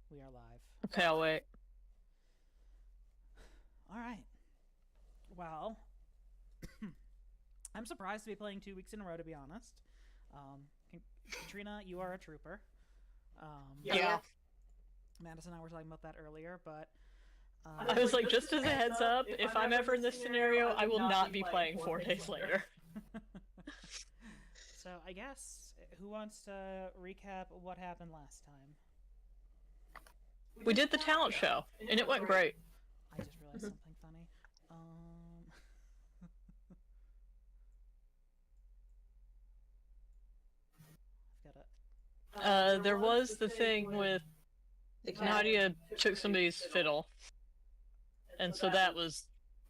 We are live. Okay, I'll wait. All right. Well, I'm surprised to be playing 2 weeks in a row, to be honest. Katrina, you are a trooper. Yeah. Madison and I were talking about that earlier, but I was like, just as a heads up, if I'm ever in this scenario, I will not be playing 4 days later. So I guess who wants to recap what happened last time? We did the talent show, and it went great. I just realized something funny. I've got a. There was the thing with Nadia took somebody's fiddle, and so that was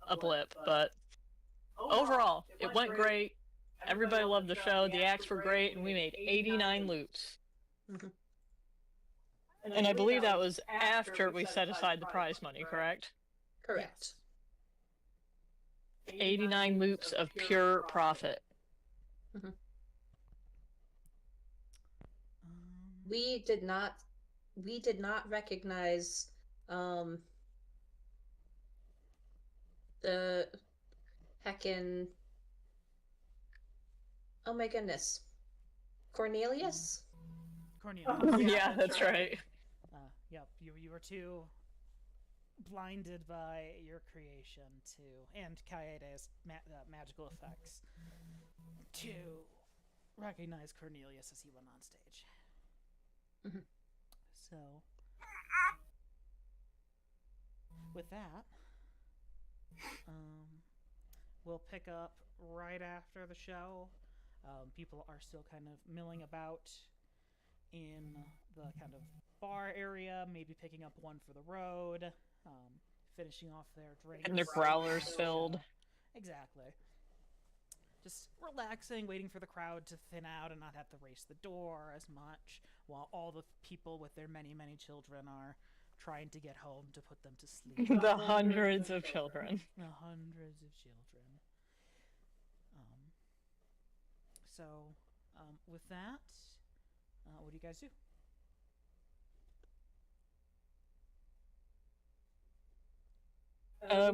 a blip, but overall, it went great. Everybody loved the show, the acts were great, and we made 89 loots. And I believe that was after we set aside the prize money, correct? Correct. 89 loops of pure profit. We did not recognize the heckin' oh my goodness, Cornelius. Cornelius. Yeah, that's right. Yep, you were too blinded by your creation and Kaede's magical effects to recognize Cornelius as he went on stage. So, with that, we'll pick up right after the show. People are still kind of milling about in the kind of bar area, maybe picking up one for the road, finishing off their drinks. And their growlers filled. Exactly. Just relaxing, waiting for the crowd to thin out and not have to race the door as much, while all the people with their many, many children are trying to get home to put them to sleep. The hundreds of children. The hundreds of children. So, with that, what do you guys do?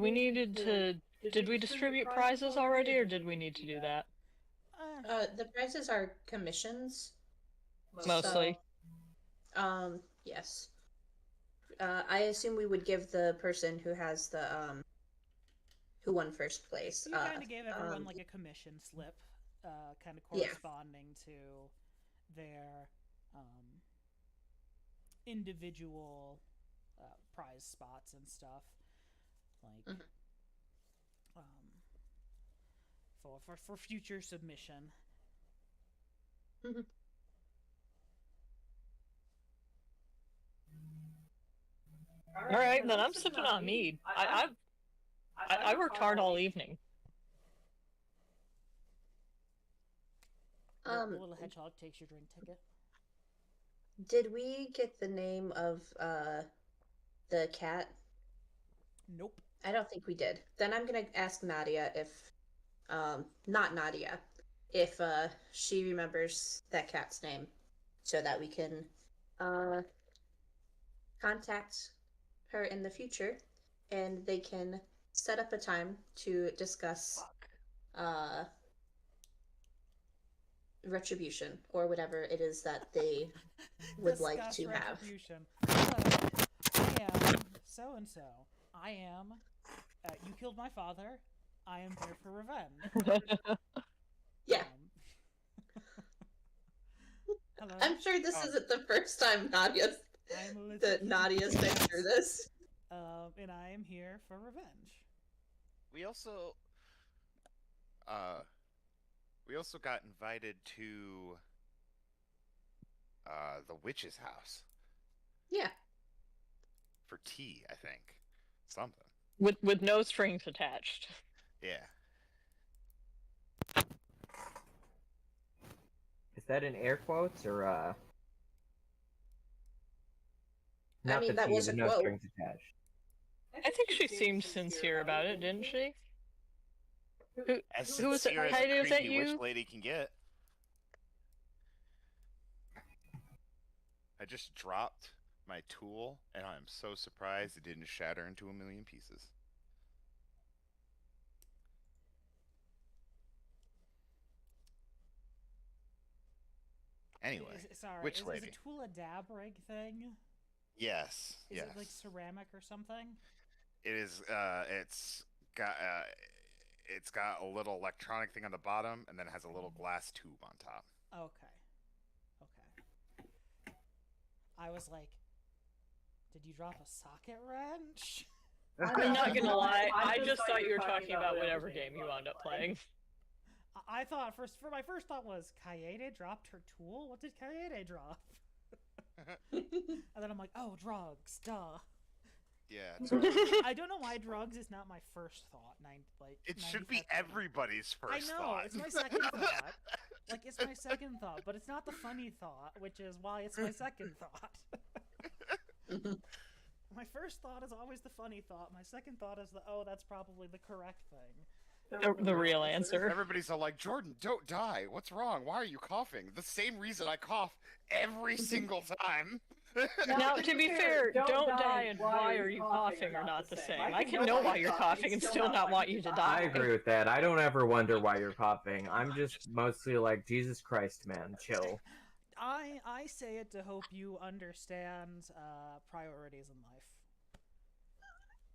We needed to. Did we distribute prizes already, or did we need to do that? The prizes are commissions. Mostly. So, yes. I assume we would give the person who has the who won first place. You kind of gave everyone like a commission slip, kind of corresponding to their individual prize spots and stuff, like for future submission. All right, then I'm sipping on mead. I worked hard all evening. The little hedgehog takes your drink ticket. Did we get the name of the cat? Nope. I don't think we did. Then I'm gonna ask Nadia if, not Nadia, if she remembers that cat's name, so that we can contact her in the future, and they can set up a time to discuss retribution or whatever it is that they would like to have. I am so and so. I am. You killed my father. I am here for revenge. Yeah. Hello. I'm sure this isn't the first time Nadia's been through this. And I am here for revenge. We also got invited to the witch's house. Yeah. For tea, I think. Something. With no strings attached. Yeah. Is that in air quotes or I mean, that was a no quote. strings attached. I think she seemed sincere about it, didn't she? As Who was it? sincere as Heidi, a was that creepy you? witch lady can get. I just dropped my tool, and I'm so surprised it didn't shatter into a million pieces. Anyway, Sorry, which is lady? a tool a dab rig thing? Yes. Is yes. it like ceramic or something? It is. It's got a little electronic thing on the bottom, and then it has a little glass tube on top. Okay. I was like, did you drop a socket wrench? I'm not gonna lie, I just thought you were talking about whatever game you wound up playing. I thought for my first thought was Kaede dropped her tool. What did Kaede drop? And then I'm like, oh, drugs, duh. Yeah. I don't know why drugs is not my first thought. It should be 95%. everybody's I first know, thought. it's my second thought. Like, it's my second thought, but it's not the funny thought, which is why it's my second thought. My first thought is always the funny thought. My second thought is that's probably the correct thing. The real answer. Everybody's all like, Jordan, don't die. What's wrong? Why are you coughing? The same reason I cough every single time. Now, to be fair, don't die and why are you coughing are not the same. I can know why you're coughing and still not want you to die. I agree with that. I don't ever wonder why you're coughing. I'm just mostly like, Jesus Christ, man, chill. I say it to hope you understand priorities in life.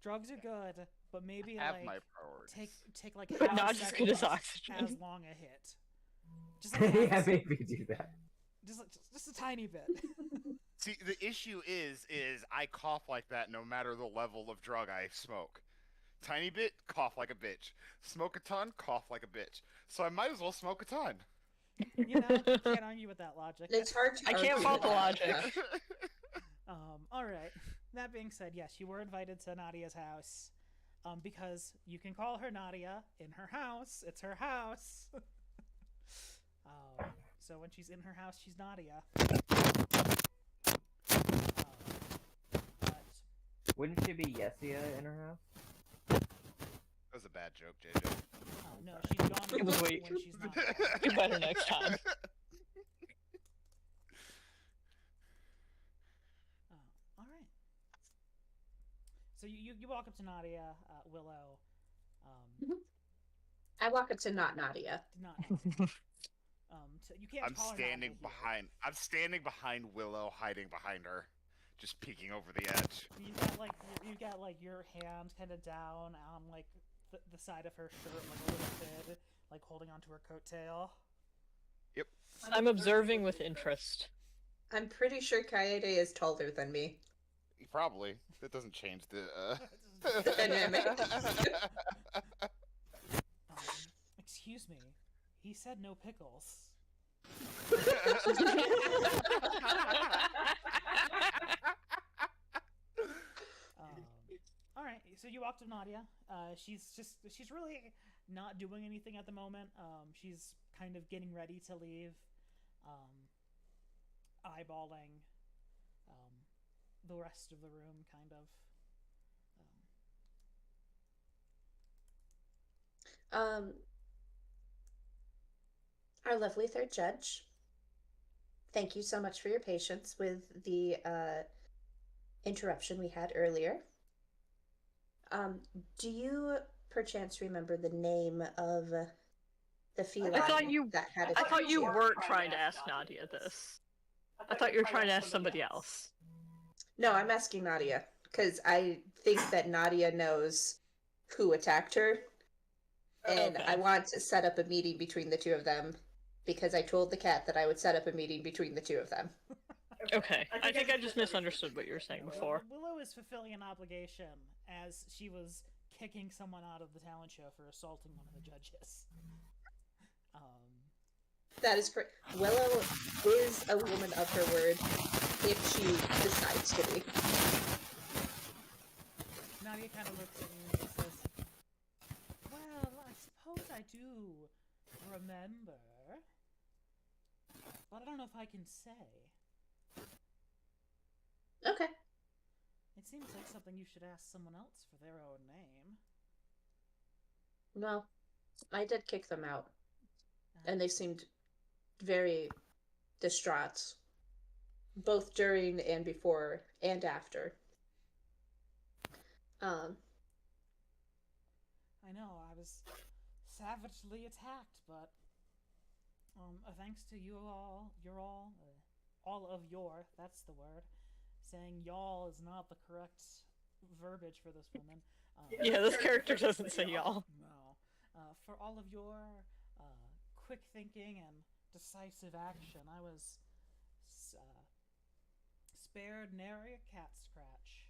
Drugs are good, but maybe Have like my priorities. take like But half not a as second good as less oxygen. as long a hit. Just like half a Yeah, second. maybe do that. Just a tiny bit. See, the issue is I cough like that no matter the level of drug I smoke. Tiny bit, cough like a bitch. Smoke a ton, cough like a bitch. So I might as well smoke a ton. You know, can't argue with that logic. It's hard to I can't argue fault the with that, logic. yeah. All right. That being said, yes, you were invited to Nadia's house, because you can call her Nadia in her house. It's her house. So when she's in her house, she's Nadia. But Wouldn't she be Yesia in her house? That was a bad joke, JJ. no, she's gone It was weak. when she's not there. Do better next time. All right. So you walk up to Nadia, Willow. I walk up to not Nadia. Not. So you can't. I'm call her standing Nadia here. I'm standing behind Willow, hiding behind her, just peeking over the edge. You got like your hand kind of down on like the side of her shirt, like a little bit, like holding onto her coattail. Yep. I'm observing with interest. I'm pretty sure Kaede is taller than me. Probably. That doesn't change the. The dynamic. Excuse me. He said no pickles. All right. So you walk to Nadia. She's really not doing anything at the moment. She's kind of getting ready to leave. Eyeballing the rest of the room, kind of. Our lovely third judge, thank you so much for your patience with the interruption we had earlier. Do you perchance remember the name of the feline I thought you attacked weren't trying to ask Nadia this. I thought you were trying to ask somebody else. No, I'm asking Nadia, because I think that Nadia knows who attacked her. And Okay. I want to set up a meeting between the two of them, because I told the cat that I would set up a meeting between the two of them. Okay, I think I just misunderstood what you were saying before. Willow is fulfilling an obligation as she was kicking someone out of the talent show for assaulting one of the judges. That is correct. Willow is a woman of her word, if she decides to be. Nadia kind of looks at you and says, well, I suppose I do remember, but I don't know if I can say. Okay. It seems like something you should ask someone else for their own name. Well, I did kick them out, and they seemed very distraught both during and before and after. Um, I know I was savagely attacked, but thanks to you all, all of your, that's the word. Saying y'all is not the correct verbiage for this woman. Yeah, this character doesn't say y'all. No. For all of your quick thinking and decisive action, I was spared nary a cat scratch.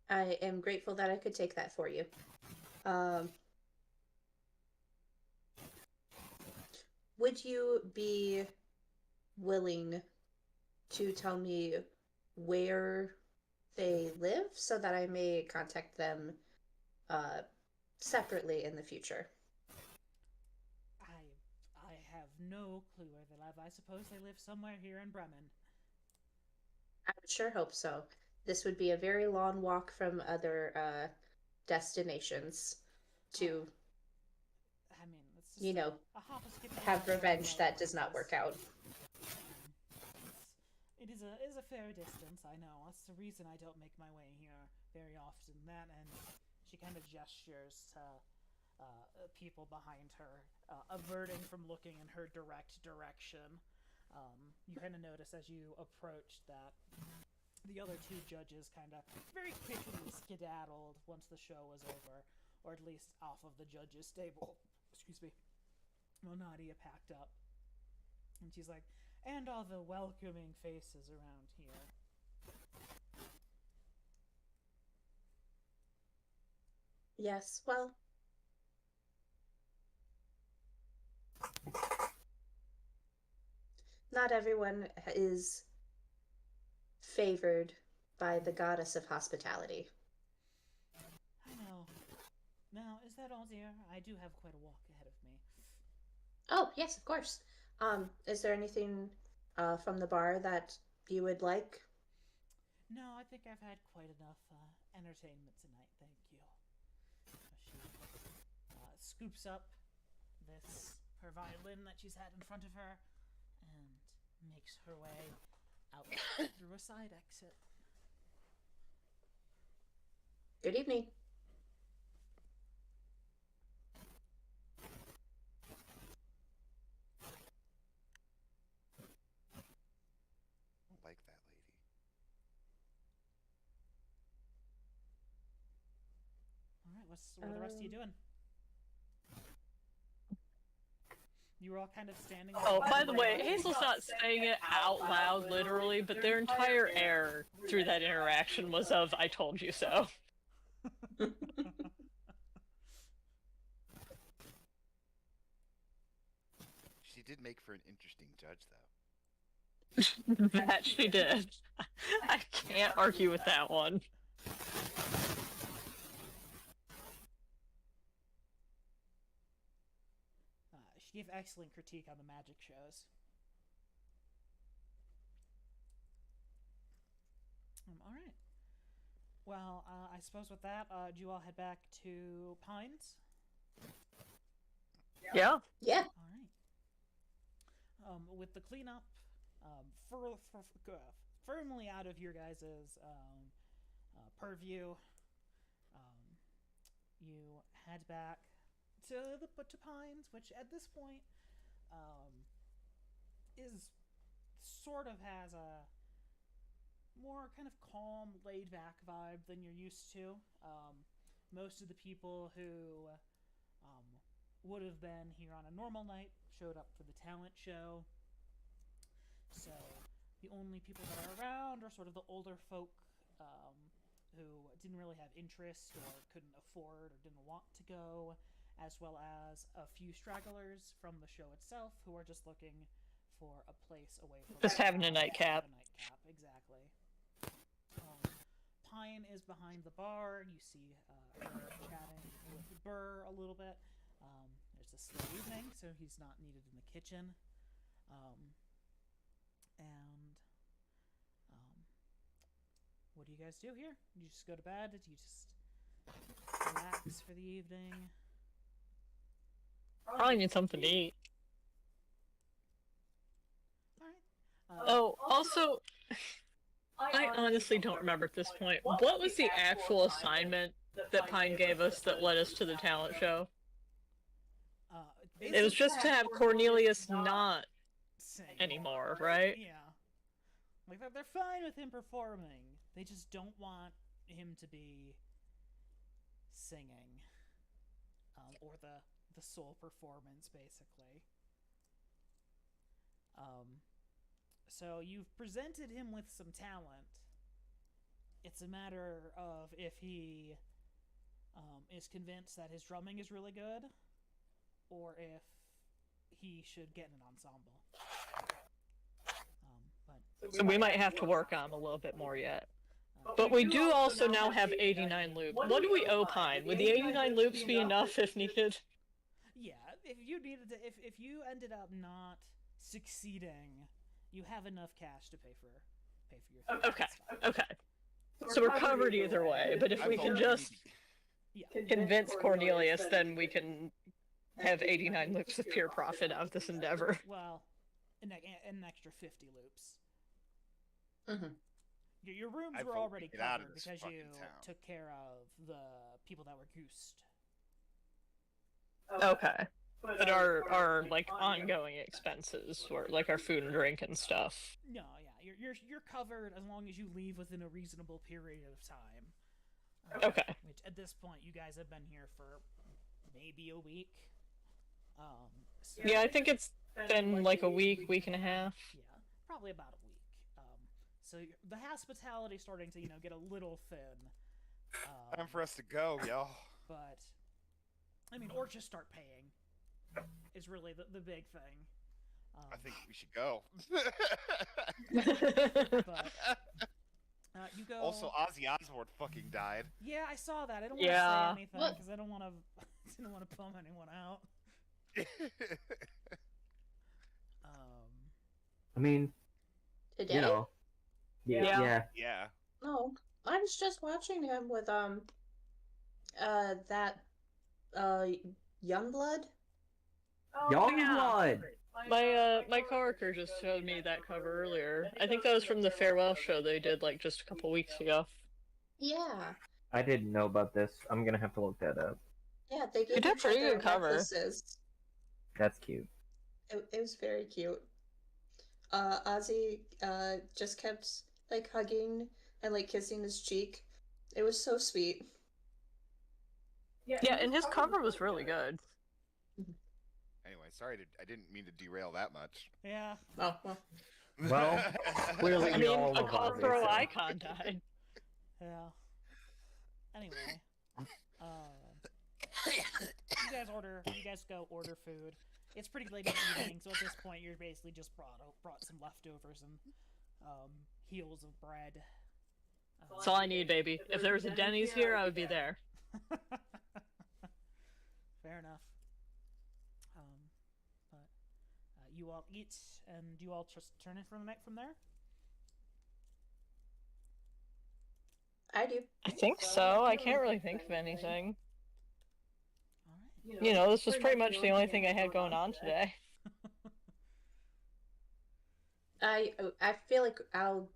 I am grateful that I could take that for you. Would you be willing to tell me where they live so that I may contact them separately in the future? I have no clue where they live. I suppose they live somewhere here in Bremen. I would sure hope so. This would be a very long walk from other destinations to, I mean, it's just you know, a hop, a skip, and a have jump revenge away. that does not work out. It is a fair distance, I know. That's the reason I don't make my way here very often. That, and she kind of gestures to people behind her, averting from looking in her direct direction. You kind of notice as you approach that the other two judges kind of very quickly skedaddled once the show was over, or at least off of the judges' table. Excuse me. Well, Nadia packed up, and she's like, and all the welcoming faces around here. Yes, well, not everyone is favored by the goddess of hospitality. I know. Now, is that all, dear? I do have quite a walk ahead of me. Oh, yes, of course. Is there anything from the bar that you would like? No, I think I've had quite enough entertainment tonight, thank you. She scoops up her violin that she's had in front of her and makes her way out through a side exit. Good evening. I don't like that lady. Alright, what are the rest of you doing? You were all kind of standing there. Oh, by the way, Hazel's not saying it out loud, literally, but their entire air through that interaction was of, I told you so. She did make for an interesting judge, though. That she did. I can't argue with that one. She gave excellent critique on the magic shows. Alright. Well, I suppose with that, do you all head back to Pines? Yeah. Yeah. Alright. With the cleanup firmly out of your guys' purview, you head back to Pines, which at this point is sort of has a more kind of calm, laid-back vibe than you're used to. Most of the people who would have been here on a normal night showed up for the talent show. So the only people that are around are sort of the older folk who didn't really have interest or couldn't afford or didn't want to go, as well as a few stragglers from the show itself who are just looking for a place away from Just having a nightcap. Exactly. Pine is behind the bar. You see her chatting with Burr a little bit. There's a slow evening, so he's not needed in the kitchen. What do you guys do here? You just go to bed? Do you just relax for the evening? Probably need something to eat. Alright. Oh, also, I honestly don't remember at this point. What was the actual assignment that Pine gave us that led us to the talent show? Uh, It was just to have Cornelius not sing. anymore, right? Yeah. Like, they're fine with him performing. They just don't want him to be singing. Or the sole performance, basically. So you've presented him with some talent. It's a matter of if he is convinced that his drumming is really good, or if he should get an ensemble. So we might have to work on him a little bit more yet. But we do also now have 89 loops. What do we owe Pine? Would the 89 loops be enough if needed? Yeah, if you needed to, if you ended up not succeeding, you have enough cash to pay for your food. Okay, okay. So we're covered either way, but if we can just convince Cornelius, then we can have 89 loops of pure profit out of this endeavor. Well, an extra 50 loops. Mm-hmm. Your rooms I were vote already we get out of covered this because you fucking town. took care of the people that were goosed. Okay. But our like ongoing expenses, or like our food and drink and stuff. No, yeah, you're covered as long as you leave within a reasonable period of time. Okay. Which at this point you guys have been here for maybe a week. So, Yeah, I think it's been like a week and a half. yeah, probably about a week. So the hospitality's starting to get a little thin. Time for us to go, y'all. But I mean, or just start paying is really the big thing. I think we should go. But you go. Also, Ozzy Osbourne fucking died. Yeah, I saw that. I don't want to Yeah. say anything What? because I don't want to bum anyone out. I mean, Today? you know. Yeah. Yeah. Yeah. Oh, I was just watching him with that Youngblood. Youngblood! My coworker just showed me that cover earlier. I think that was from the farewell show they did like just a couple weeks ago. Yeah, I didn't know about this. I'm gonna have to look that up. yeah, they gave did a each pretty other good cover. necklaces. That's cute. It was very cute. Ozzy just kept like hugging and like kissing his cheek. It was so sweet. Yeah, and his cover was really good. Anyway, sorry, I didn't mean to derail that much. Yeah. Oh well. Well, clearly I we mean, all a love call Ozzy, for so- icon died. Yeah. Anyway, you guys go order food. It's pretty late in the evening, so at this point you're basically just brought some leftovers and heels of bread. That's all I need, baby. If there was a Denny's here, I would be there. Fair enough. But you all eat, and you all just turn in for the night from there. I do. I think so. I can't really think of anything. All right. You know, this was pretty much the only thing I had going on today. I feel like I'll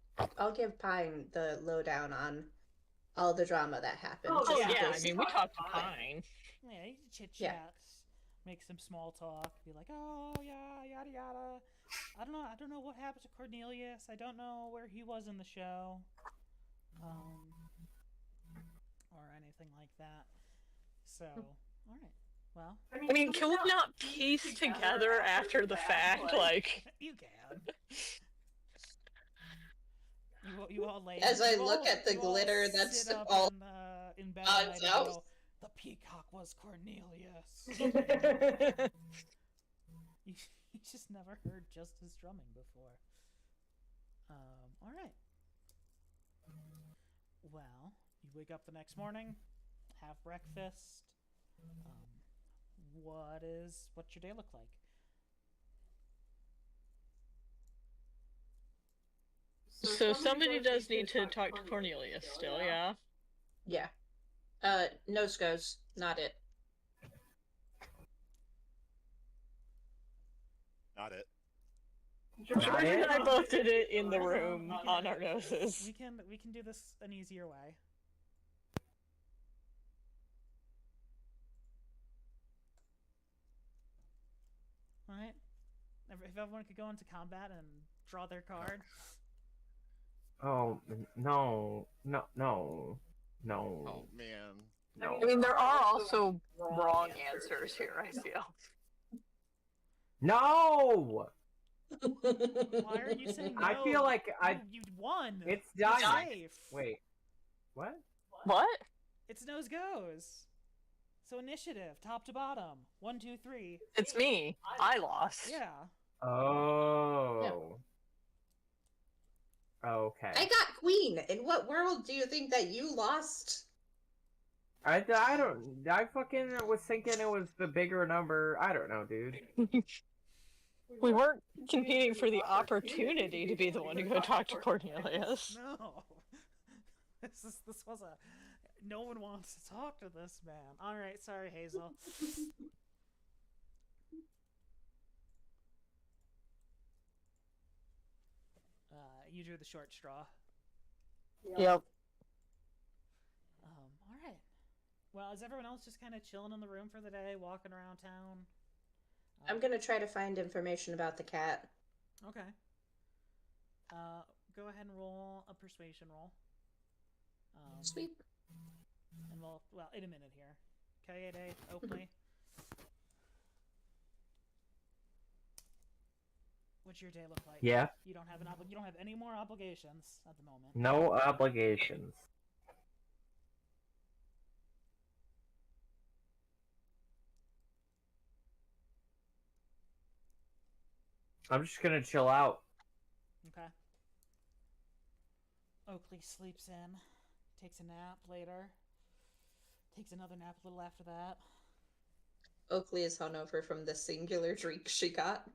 give Pine the lowdown on all the drama that happened. Oh, just in yeah, I case. mean, we talked to Pine. Yeah, you chit Yeah. chat, make some small talk, be like, "Oh yeah, yada yada." I don't know what happened to Cornelius. I don't know where he was in the show, or anything like that. So, all right. Well, I mean, can we not piece together after the fact? Like, you can. You all lay. As I you look all- at the you all glitter that's sit up all in bed on at night its and house. go, the peacock was Cornelius. you just never heard Justice drumming before. All right. Well, you wake up the next morning, have breakfast. What's your day look like? so somebody does need to talk to Cornelius still, yeah? Yeah. Nose goes, not it. Not it. Not George and it? I both did it in the room on our noses. We can do this an easier way. All right. If everyone could go into combat and draw their card. Oh no, no, no, no, Oh man. no. I mean, there are also wrong answers here, I feel. No! Why are you saying no? I feel like You won. it's You're dying. safe. Wait, what? What? It's nose goes. So initiative, top to bottom. 1, 2, 3. It's me. I lost. Yeah. Oh. Okay. I got queen. In what world do you think that you lost? I fucking was thinking it was the bigger number. I don't know, dude. We weren't competing for the opportunity to be the one to go talk to Cornelius. No. This was a. No one wants to talk to this man. All right, sorry, Hazel. You drew the short straw. Yep. All right. Well, is everyone else just kind of chilling in the room for the day, walking around town? I'm gonna try to find information about the cat. Okay. Go ahead and roll a persuasion roll. Sweet. And well, in a minute here. Kaede, Oakley. What's your day look like? Yeah. You don't have you don't have any more obligations at the moment. No obligations. I'm just gonna chill out. Okay. Oakley sleeps in, takes a nap later, takes another nap a little after that. Oakley is hungover from the singular drink she got.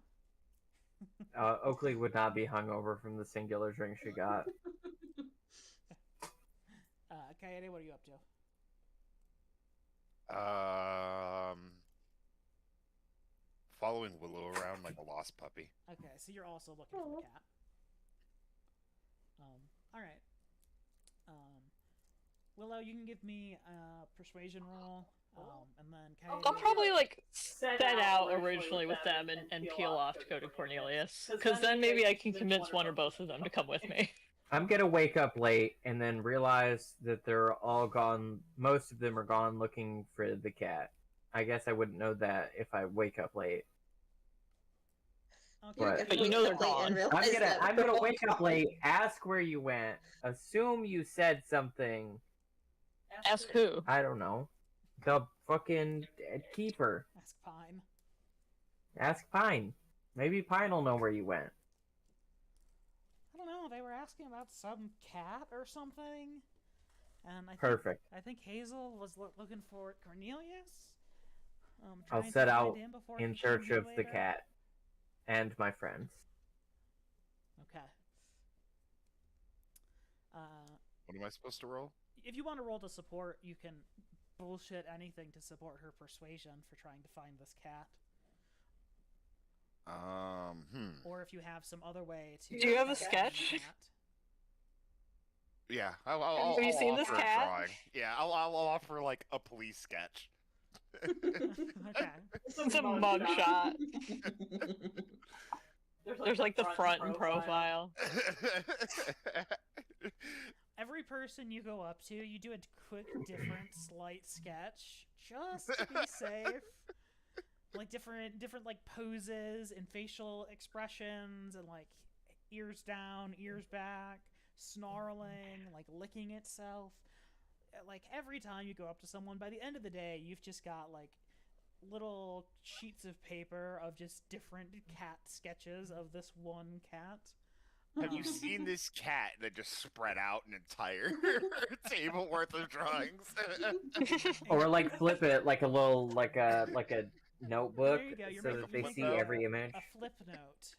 Oakley would not be hungover from the singular drink she got. Kaede, what are you up to? Following Willow around like a lost puppy. Okay, so you're also looking for the cat. All right. Willow, you can give me a persuasion roll, and then Kaede. I'll probably set out originally with them and peel off to go to Cornelius, because then maybe I can convince one or both of them to come with me. I'm gonna wake up late and then realize that they're all gone. Most of them are gone looking for the cat. I guess I wouldn't know that if I wake up late. Okay. But you know they're gone. I'm gonna wake up late, ask where you went, assume you said something. Ask who? I don't know. The fucking keeper. Ask Pine. Ask Pine. Maybe Pine will know where you went. I don't know. They were asking about some cat or something, and Perfect. I think Hazel was looking for Cornelius. I'll trying set to out find him before in he shows search you of the later. cat and my friends. Okay. What am I supposed to roll? If you want to roll to support, you can bullshit anything to support her persuasion for trying to find this cat. Or if you have some other way to. Do you have a find sketch? the cat. Yeah, I'll Have you seen this offer a cat? drawing. Yeah, I'll offer like a police sketch. Okay. It's a mugshot. There's like the front and profile. Every person you go up to, you do a quick, different, slight sketch, just to be safe. Like different like poses and facial expressions, and like ears down, ears back, snarling, like licking itself. Like every time you go up to someone, by the end of the day, you've just got like little sheets of paper of just different cat sketches of this one cat. Have you seen this cat that just spread out an entire table worth of drawings? Or like flip it like a little like a notebook There you go, you're so making that they flip see note. every image. A flip note.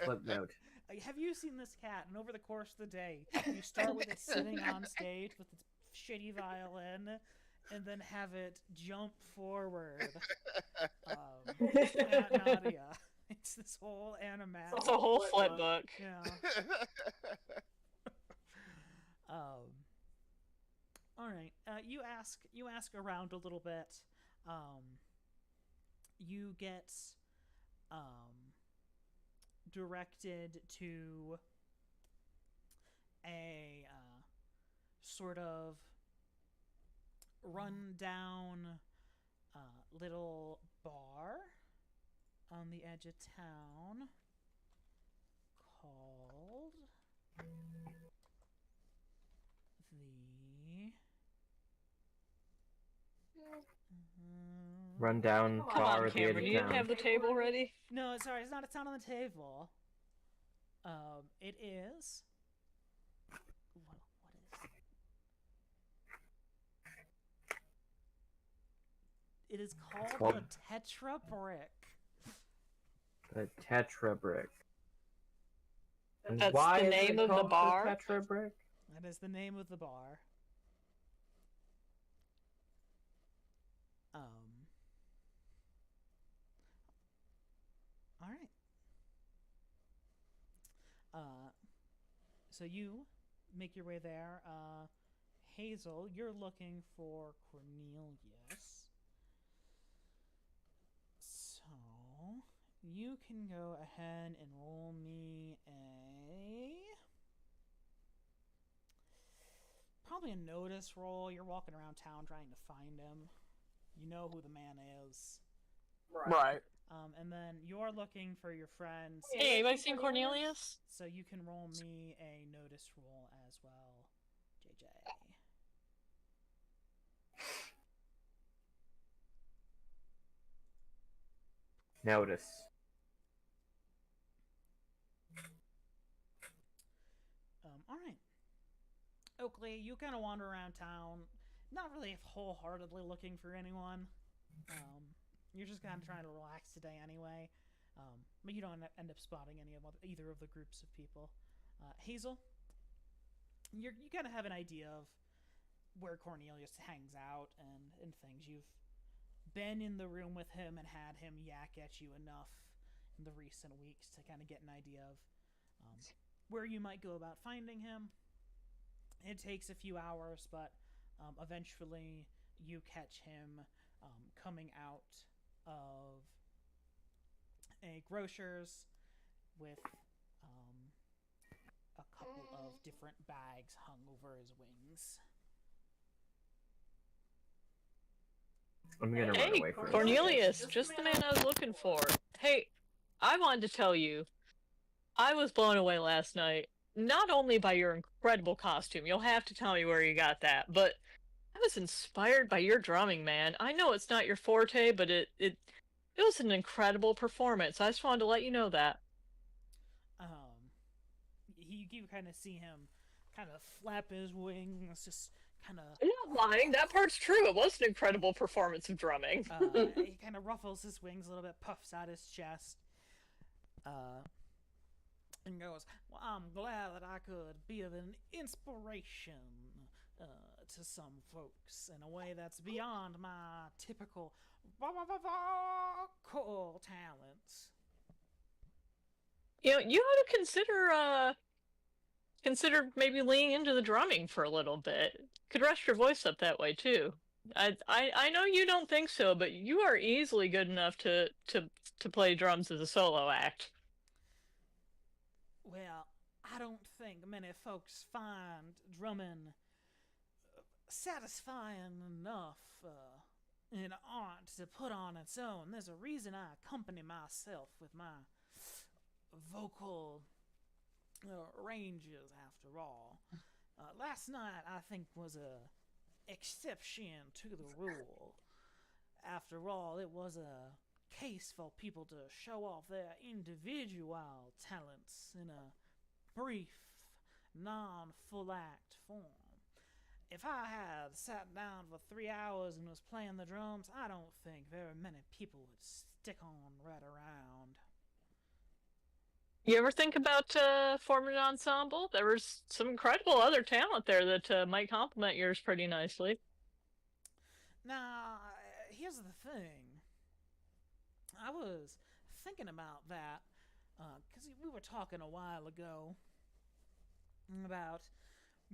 Flip note. Have you seen this cat? And over the course of the day, you start with it sitting on stage with its shitty violin, and then have it jump forward at Nadia. It's this whole animat. It's a whole flip book. Yeah. All right. You ask around a little bit. You get directed to a sort of run-down little bar on the edge of town called Rundown Come bar on, at the edge Cameron, of you didn't town. have the table ready? No, sorry, it's not on the table. It is. What is? It is called the Tetra Brick. The Tetra Brick. And That's why the is name it of the called bar? Tetra Brick? That is the name of the bar. All right. So you make your way there. Hazel, you're looking for Cornelius. So you can go ahead and roll me probably a notice roll. You're walking around town trying to find him. You know who the man is. Right. And then you're looking for your friends. Hey, anybody seen Cornelius? So you can roll me a notice roll as well, JJ. Notice. All right. Oakley, you kind of wander around town, not really wholeheartedly looking for anyone. You're just kind of trying to relax today anyway. But you don't end up spotting either of the groups of people. Hazel, you kind of have an idea of where Cornelius hangs out and things. You've been in the room with him and had him yak at you enough in the recent weeks to kind of get an idea of where you might go about finding him. It takes a few hours, but eventually you catch him coming out of a grocer's with a couple of different bags hung over his wings. I'm gonna run Hey, away from Cornelius, just the man I was looking for. Hey, I wanted to tell you, I was blown away last night, not only by your incredible costume, you'll have to tell me where you got that, but I was inspired by your drumming, man. I know it's not your forte, but it was an incredible performance. I just wanted to let you know that. You kind of see him kind of flap his wings, just kind of... I'm not lying, that part's true. It was an incredible performance of drumming. He kind of ruffles his wings a little bit, puffs out his chest, and goes, "Well, I'm glad that I could be of an inspiration to some folks in a way that's beyond my typical vocal talents." You know, you ought to consider maybe leaning into the drumming for a little bit. Could rest your voice up that way too. I know you don't think so, but you are easily good enough to play drums as a solo act. Well, I don't think many folks find drumming satisfying enough an art to put on its own. There's a reason I accompany myself with my vocal ranges, after all. Last night, I think, was a exception to the rule. After all, it was a case for people to show off their individual talents in a brief, non-full act form. If I had sat down for 3 hours and was playing the drums, I don't think very many people would stick on right around. You ever think about forming an ensemble? There was some incredible other talent there that might complement yours pretty nicely. Now, here's the thing. I was thinking about that, because we were talking a while ago about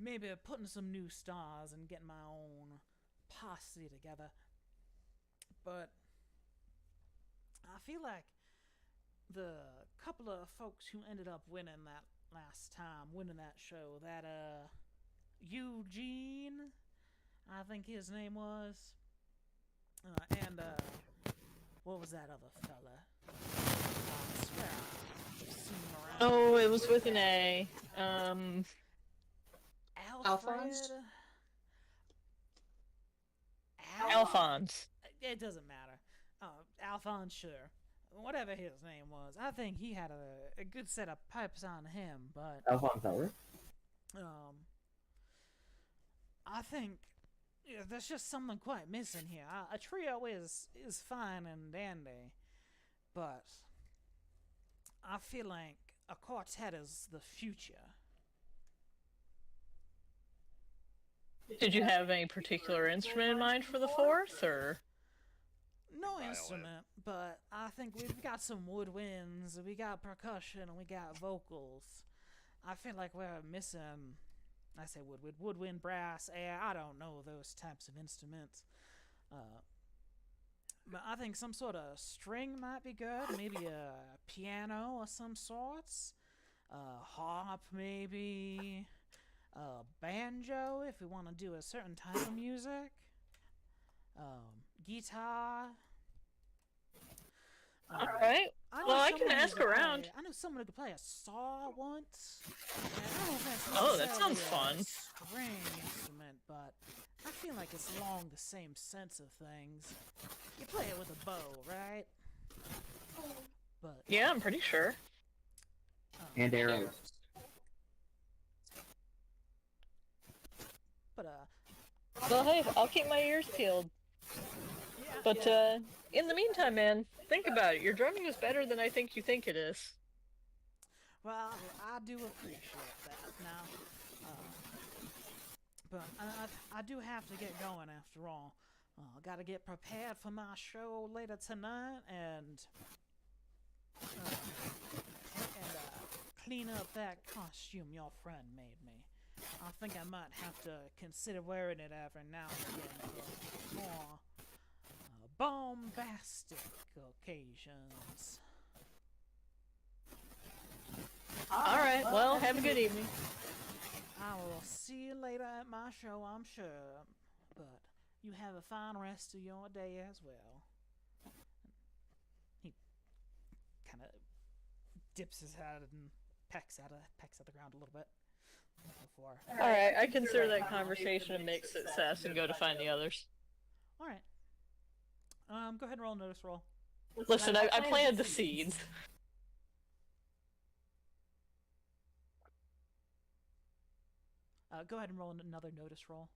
maybe putting some new stars and getting my own posse together. But I feel like the couple of folks who ended up winning that last time, winning that show, that Eugene, I think his name was, and what was that other fella? I swear I've seen him around. Oh, it was with an A. Alphonse? Alphonse. It doesn't matter. Alphonse, sure. Whatever his name was, I think he had a good set of pipes on him, but Alphonse Eller? I think there's just something quite missing here. A trio is fine and dandy, but I feel like a quartet is the future. Did you have any particular instrument in mind for the fourth, or? No Violin. instrument, but I think we've got some woodwinds, we got percussion, and we got vocals. I feel like we're missing, I say woodwind, brass, air, I don't know those types of instruments. But I think some sort of string might be good, maybe a piano of some sorts, harp maybe, banjo if we want to do a certain type of music, guitar. Alright. Well, I can someone who ask could around. I know someone who could play a saw once. And I don't know if that's Oh, that necessarily sounds a fun. string instrument, but I feel like it's along the same sense of things. You play it with a bow, right? But Yeah, I'm pretty sure. And arrows. but Well, hey, I'll keep my ears peeled. yeah, But, yeah. in the meantime, man, think about it. Your drumming is better than I think you think it is. Well, I do appreciate that now. But I do have to get going after all. I gotta get prepared for my show later tonight and clean up that costume your friend made me. I think I might have to consider wearing it every now and again for more bombastic occasions. Alright, well, have a good evening. I will see you later at my show, I'm sure. But you have a fine rest of your day as well. He kind of dips his head and pecks at the ground a little bit before. Alright, I consider that conversation a mixed success and go to find the others. All right. Go ahead and roll a notice roll. Listen, I planted the seeds. Go ahead and roll another notice roll.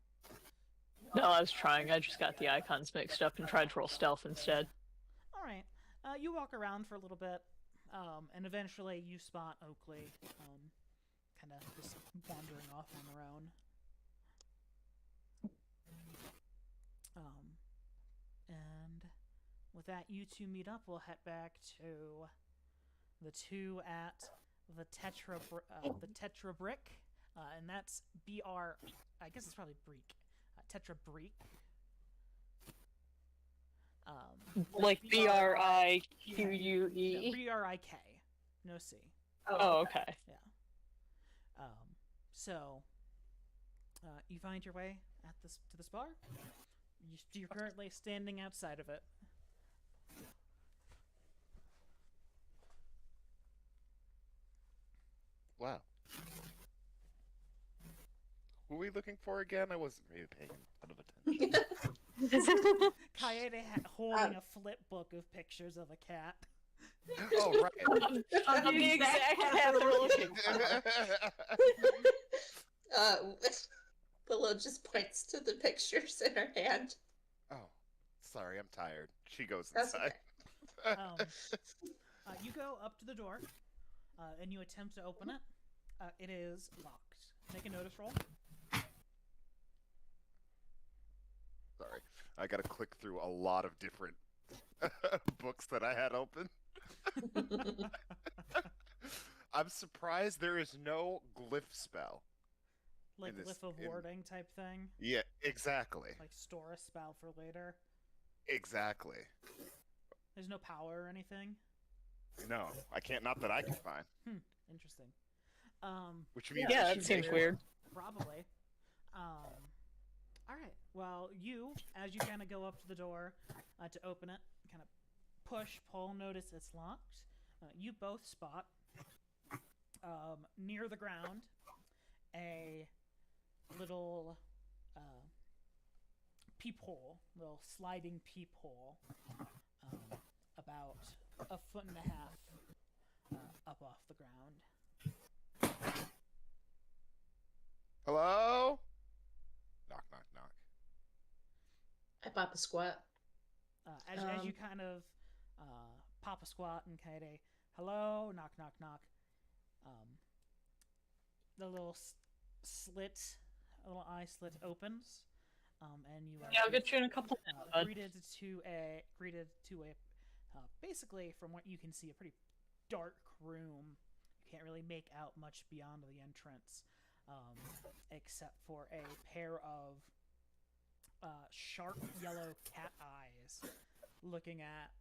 No, I was trying. I just got the icons mixed up and tried to roll stealth instead. All right. You walk around for a little bit, and eventually you spot Oakley, kind of just wandering off on her own. And with that, you two meet up. We'll head back to the two at the Tetra Brick, and that's BR. I guess it's probably Breek. Tetra Breek. Like BRIQUE? BRIK. No C. Oh, okay. Yeah. So, you find your way at this to this bar. You're currently standing outside of it. Wow. Who are we looking for again? I wasn't really paying a ton of attention. Kaede holding a flip book of pictures of a cat. Oh, right. Of the exact cat they're looking Willow just points to the pictures in her hand. Oh, sorry, I'm tired. She goes That's inside. You go up to the door, and you attempt to open it. It is locked. Make a notice roll. Sorry, I gotta click through a lot of different books that I had open. I'm surprised there is no glyph spell. Like In this- glyph of in- warding type thing. Yeah, exactly. Like store a spell for later. Exactly. There's no power or anything. No, I can't. Not that I can find. Interesting. Which means Yeah, it that should seems be- weird. Probably. All right. Well, as you kind of go up to the door to open it, kind of push, pull, notice it's locked. You both spot near the ground a little peephole, little sliding peephole, about a foot and a half up off the ground. Hello? Knock, knock, knock. I pop a squat. As you kind of pop a squat and kind of hello, knock, knock, knock. The little slit, a little eye slit opens, and you are Yeah, I'll get you in a couple minutes, bud. greeted to a basically, from what you can see, a pretty dark room. You can't really make out much beyond the entrance, except for a pair of sharp yellow cat eyes looking at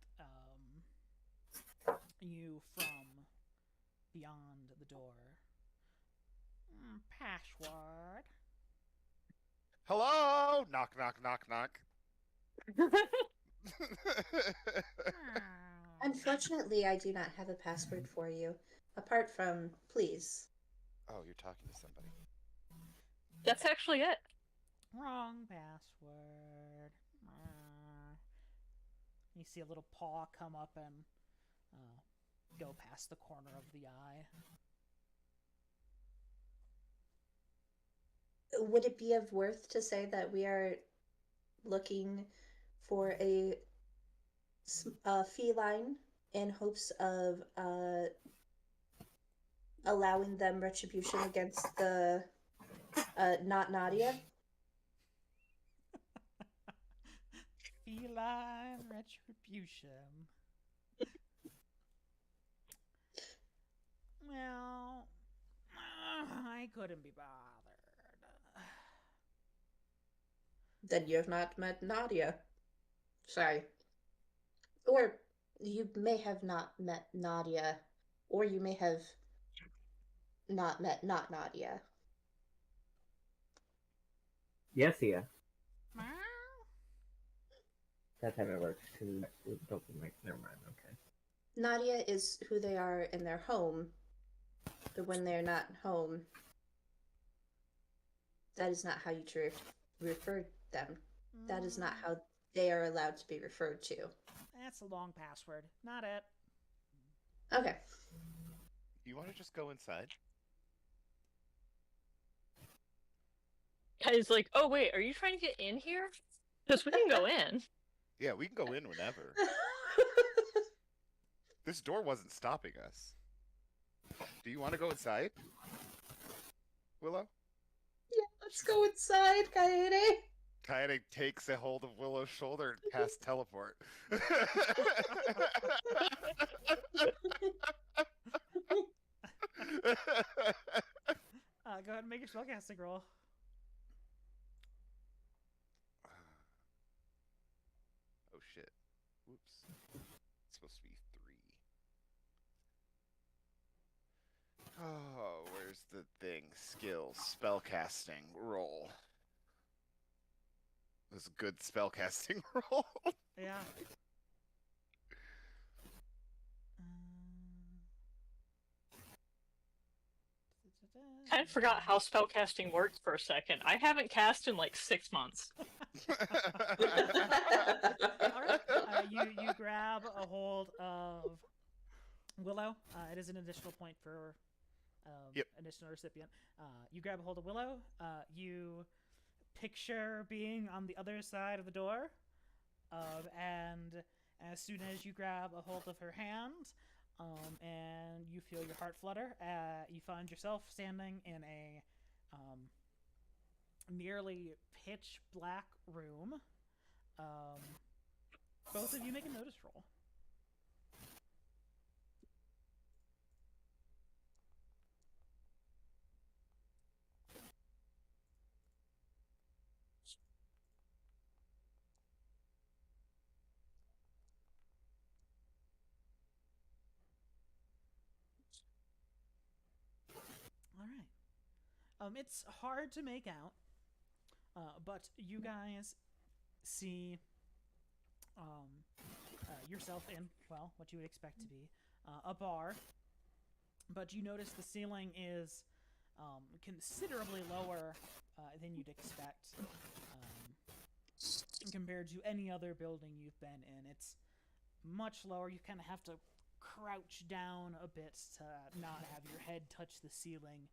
you from beyond the door. Password. Hello? Knock, knock, knock, knock. Unfortunately, I do not have a password for you, apart from please. Oh, you're talking to somebody. That's actually it. Wrong password. You see a little paw come up and go past the corner of the eye. Would it be of worth to say that we are looking for a feline in hopes of allowing them retribution against the not Nadia? Feline retribution. Well, I couldn't be bothered. Then you have not met Nadia. Sorry. Or you may have not met Nadia, or you may have not met not Nadia. Yes, yeah. That's how it works. Because never mind. Okay. Nadia is who they are in their home, but when they're not home, that is not how you refer them. That is not how they are allowed to be referred to. That's a long password. Not it. Okay. You want to just go inside? Kai's like, oh wait, are you trying to get in here? Because we can go in. Yeah, we can go in whenever. This door wasn't stopping us. Do you want to go inside? Willow? Yeah, let's go inside, Kaede. Kaede takes a hold of Willow's shoulder and casts teleport. Go ahead and make a spellcasting roll. Oh shit. Whoops. It's supposed to be 3. Oh, where's the thing? Skills. Spellcasting. Roll. This is a good spellcasting roll. Yeah. Kind of forgot how spellcasting works for a second. I haven't cast in like 6 months. Alright. You grab a hold of Willow. It is an additional point for Yep. additional recipient. You grab a hold of Willow. You picture being on the other side of the door. And as soon as you grab a hold of her hand, and you feel your heart flutter, you find yourself standing in a nearly pitch black room. Both of you make a notice roll. It's hard to make out, but you guys see yourself in, well, what you would expect to be a bar. But you notice the ceiling is considerably lower than you'd expect compared to any other building you've been in. It's much lower. You kind of have to crouch down a bit to not have your head touch the ceiling.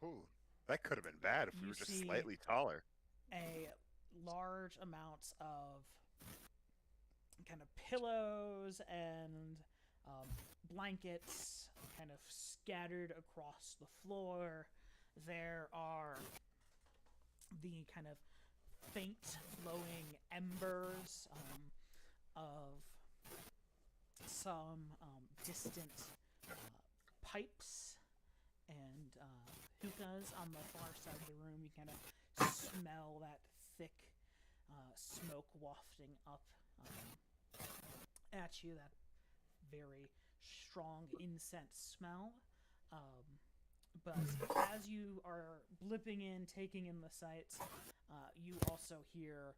Ooh, that could have been bad if we You were just see- slightly taller. A large amount of kind of pillows and blankets kind of scattered across the floor. There are the kind of faint glowing embers of some distant pipes and hookahs on the far side of the room. You kind of smell that thick smoke wafting up at you, that very strong incense smell. But as you are blipping in, taking in the sights, you also hear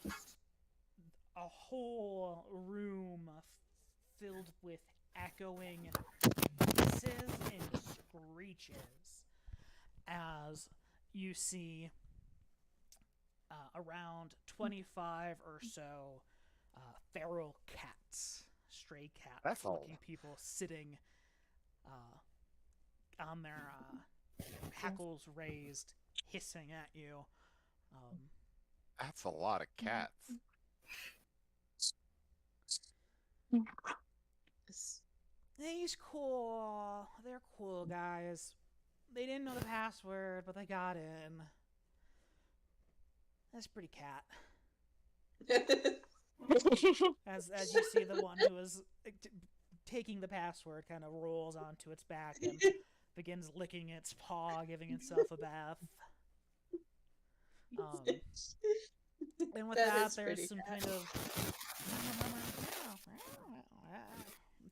a whole room filled with echoing hisses and screeches as you see around 25 or so feral cats, stray cats, That's all. looking people sitting on their hackles raised, hissing at you. That's a lot of cats. He's cool. They're cool guys. They didn't know the password, but they got in. That's pretty cat. As you see, the one who is taking the password kind of rolls onto its back and begins licking its paw, giving itself a bath. And with that, there's some kind of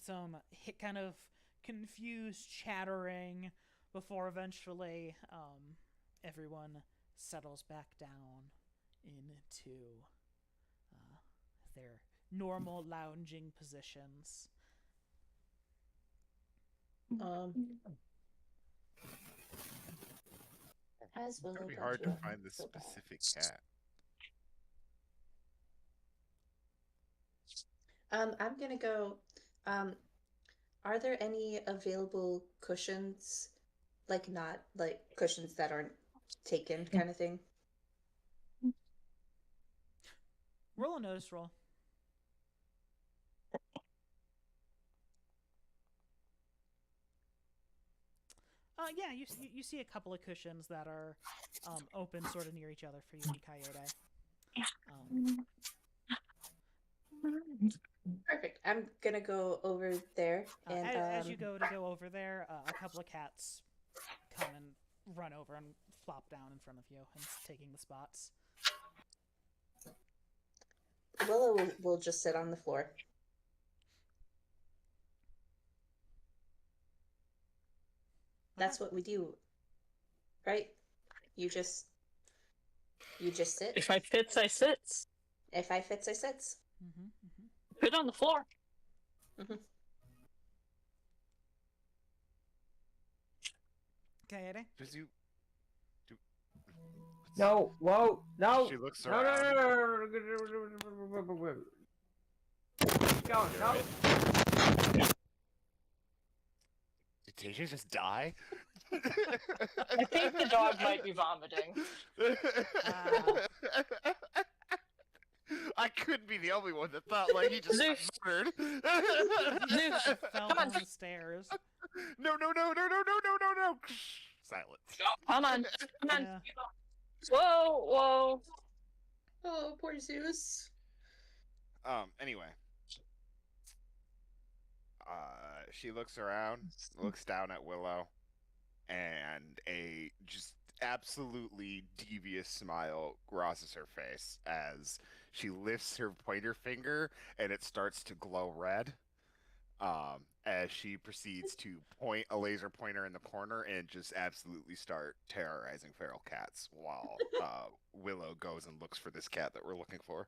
some kind of confused chattering before eventually everyone settles back down into their normal lounging positions. As It's Willow gonna be got hard you to a find this little bit. specific cat. I'm gonna go. Are there any available cushions? Like not like cushions that aren't taken, kind of thing. Roll a notice roll. Yeah, you see a couple of cushions that are open sort of near each other for you and Coyote. Perfect. I'm gonna go over there and as you go over there, a couple of cats come and run over and flop down in front of you and taking the spots. Willow will just sit on the floor. That's what we do, right? You just sit. If I fits, I sits. If I fits, I sits. Fit on the floor. Coyote? Does you? No, whoa, no. She looks No, around. no. Go, no. Did Tasia just die? I think the dog might be vomiting. I couldn't be the only one that thought like he just got Zeus. murdered. Fell Come on. down the stairs. No. Silence. Come on. Yeah. Whoa. Oh, poor Zeus. Anyway. She looks around, looks down at Willow, and a just absolutely devious smile crosses her face as she lifts her pointer finger and it starts to glow red. as she proceeds to point a laser pointer in the corner and just absolutely start terrorizing feral cats while Willow goes and looks for this cat that we're looking for.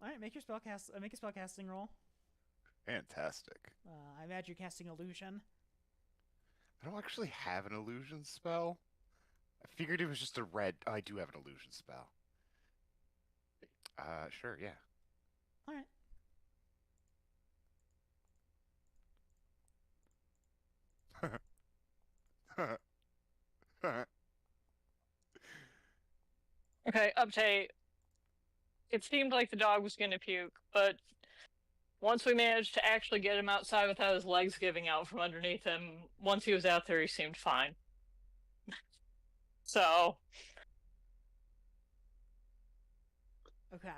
All right, make your make a spellcasting roll. Fantastic. I imagine you're casting illusion. I don't actually have an illusion spell. I figured it was just a red. Oh, I do have an illusion spell. Sure, yeah. All right. Okay, update. It seemed like the dog was gonna puke, but once we managed to actually get him outside without his legs giving out from underneath him, once he was out there, he seemed fine. So, Okay.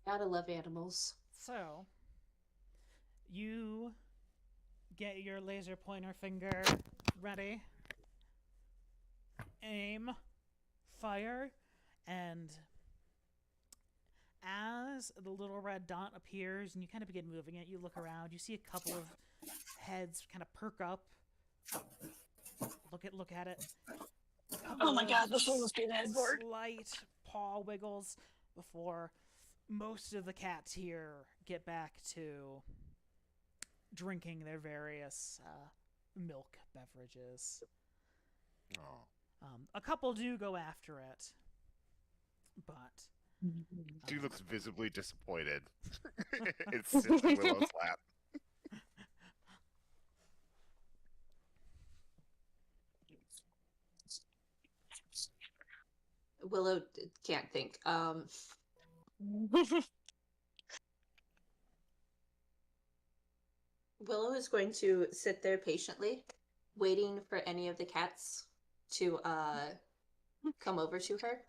Gotta love animals. So, you get your laser pointer finger ready, aim, fire, and as the little red dot appears and you kind of begin moving it, you look around, you see a couple of heads kind of perk up, look at it. oh my god, this one must be the headboard. Slight paw wiggles before most of the cats here get back to drinking their various milk beverages. Oh. A couple do go after it, but Dude looks visibly disappointed. It sits in Willow's lap. Willow can't think. Willow is going to sit there patiently, waiting for any of the cats to come over to her.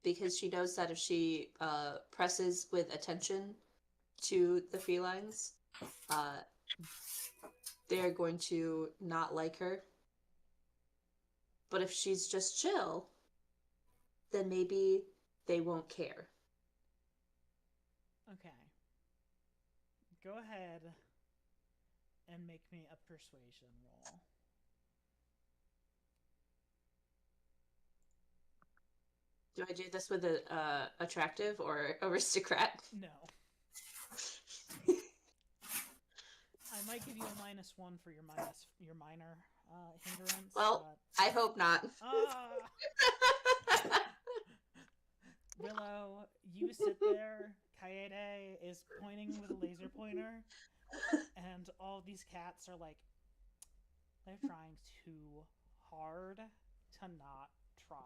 Because she knows that if she presses with attention to the felines, they're going to not like her. But if she's just chill, then maybe they won't care. okay. Go ahead and make me a persuasion roll. Do I do this with a attractive or aristocrat? No. I might give you a -1 for your minor hindrance. Well, I hope not. Willow, you sit there. Kaede is pointing with a laser pointer, and all these cats are like, they're trying too hard to not try.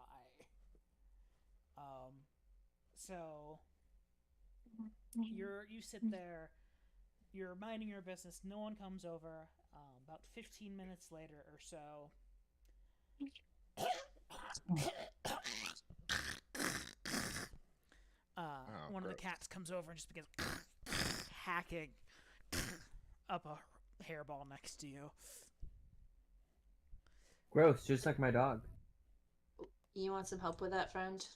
So you sit there, you're minding your business, no one comes over. About 15 minutes later or so, one of the cats comes over and just begins hacking up a hairball next to you. Gross, just like my dog. You want some help with that, friend?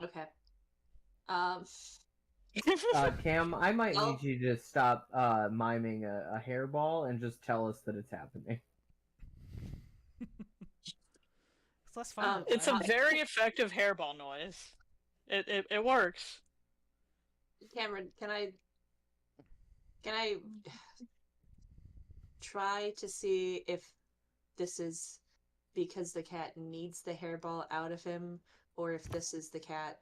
Okay. Cam, I might need you to stop miming a hairball and just tell us that it's happening. It's less fun. It's a very effective hairball noise. It works. Cameron, can I try to see if this is because the cat needs the hairball out of him, or if this is the cat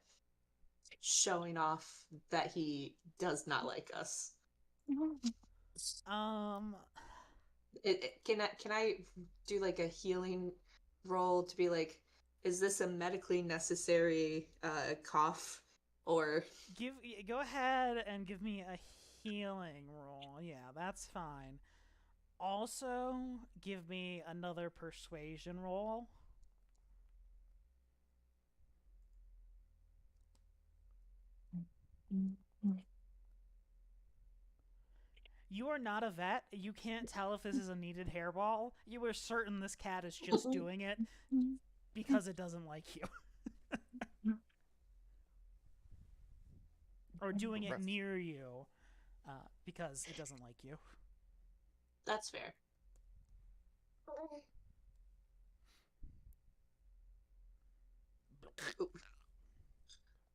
showing off that he does not like us? Can I do like a healing roll to be like, is this a medically necessary cough, or go ahead and give me a healing roll. Yeah, that's fine. Also, give me another persuasion roll. You are not a vet. You can't tell if this is a needed hairball. You are certain this cat is just doing it because it doesn't like you. Or doing it near you because it doesn't like you. That's fair.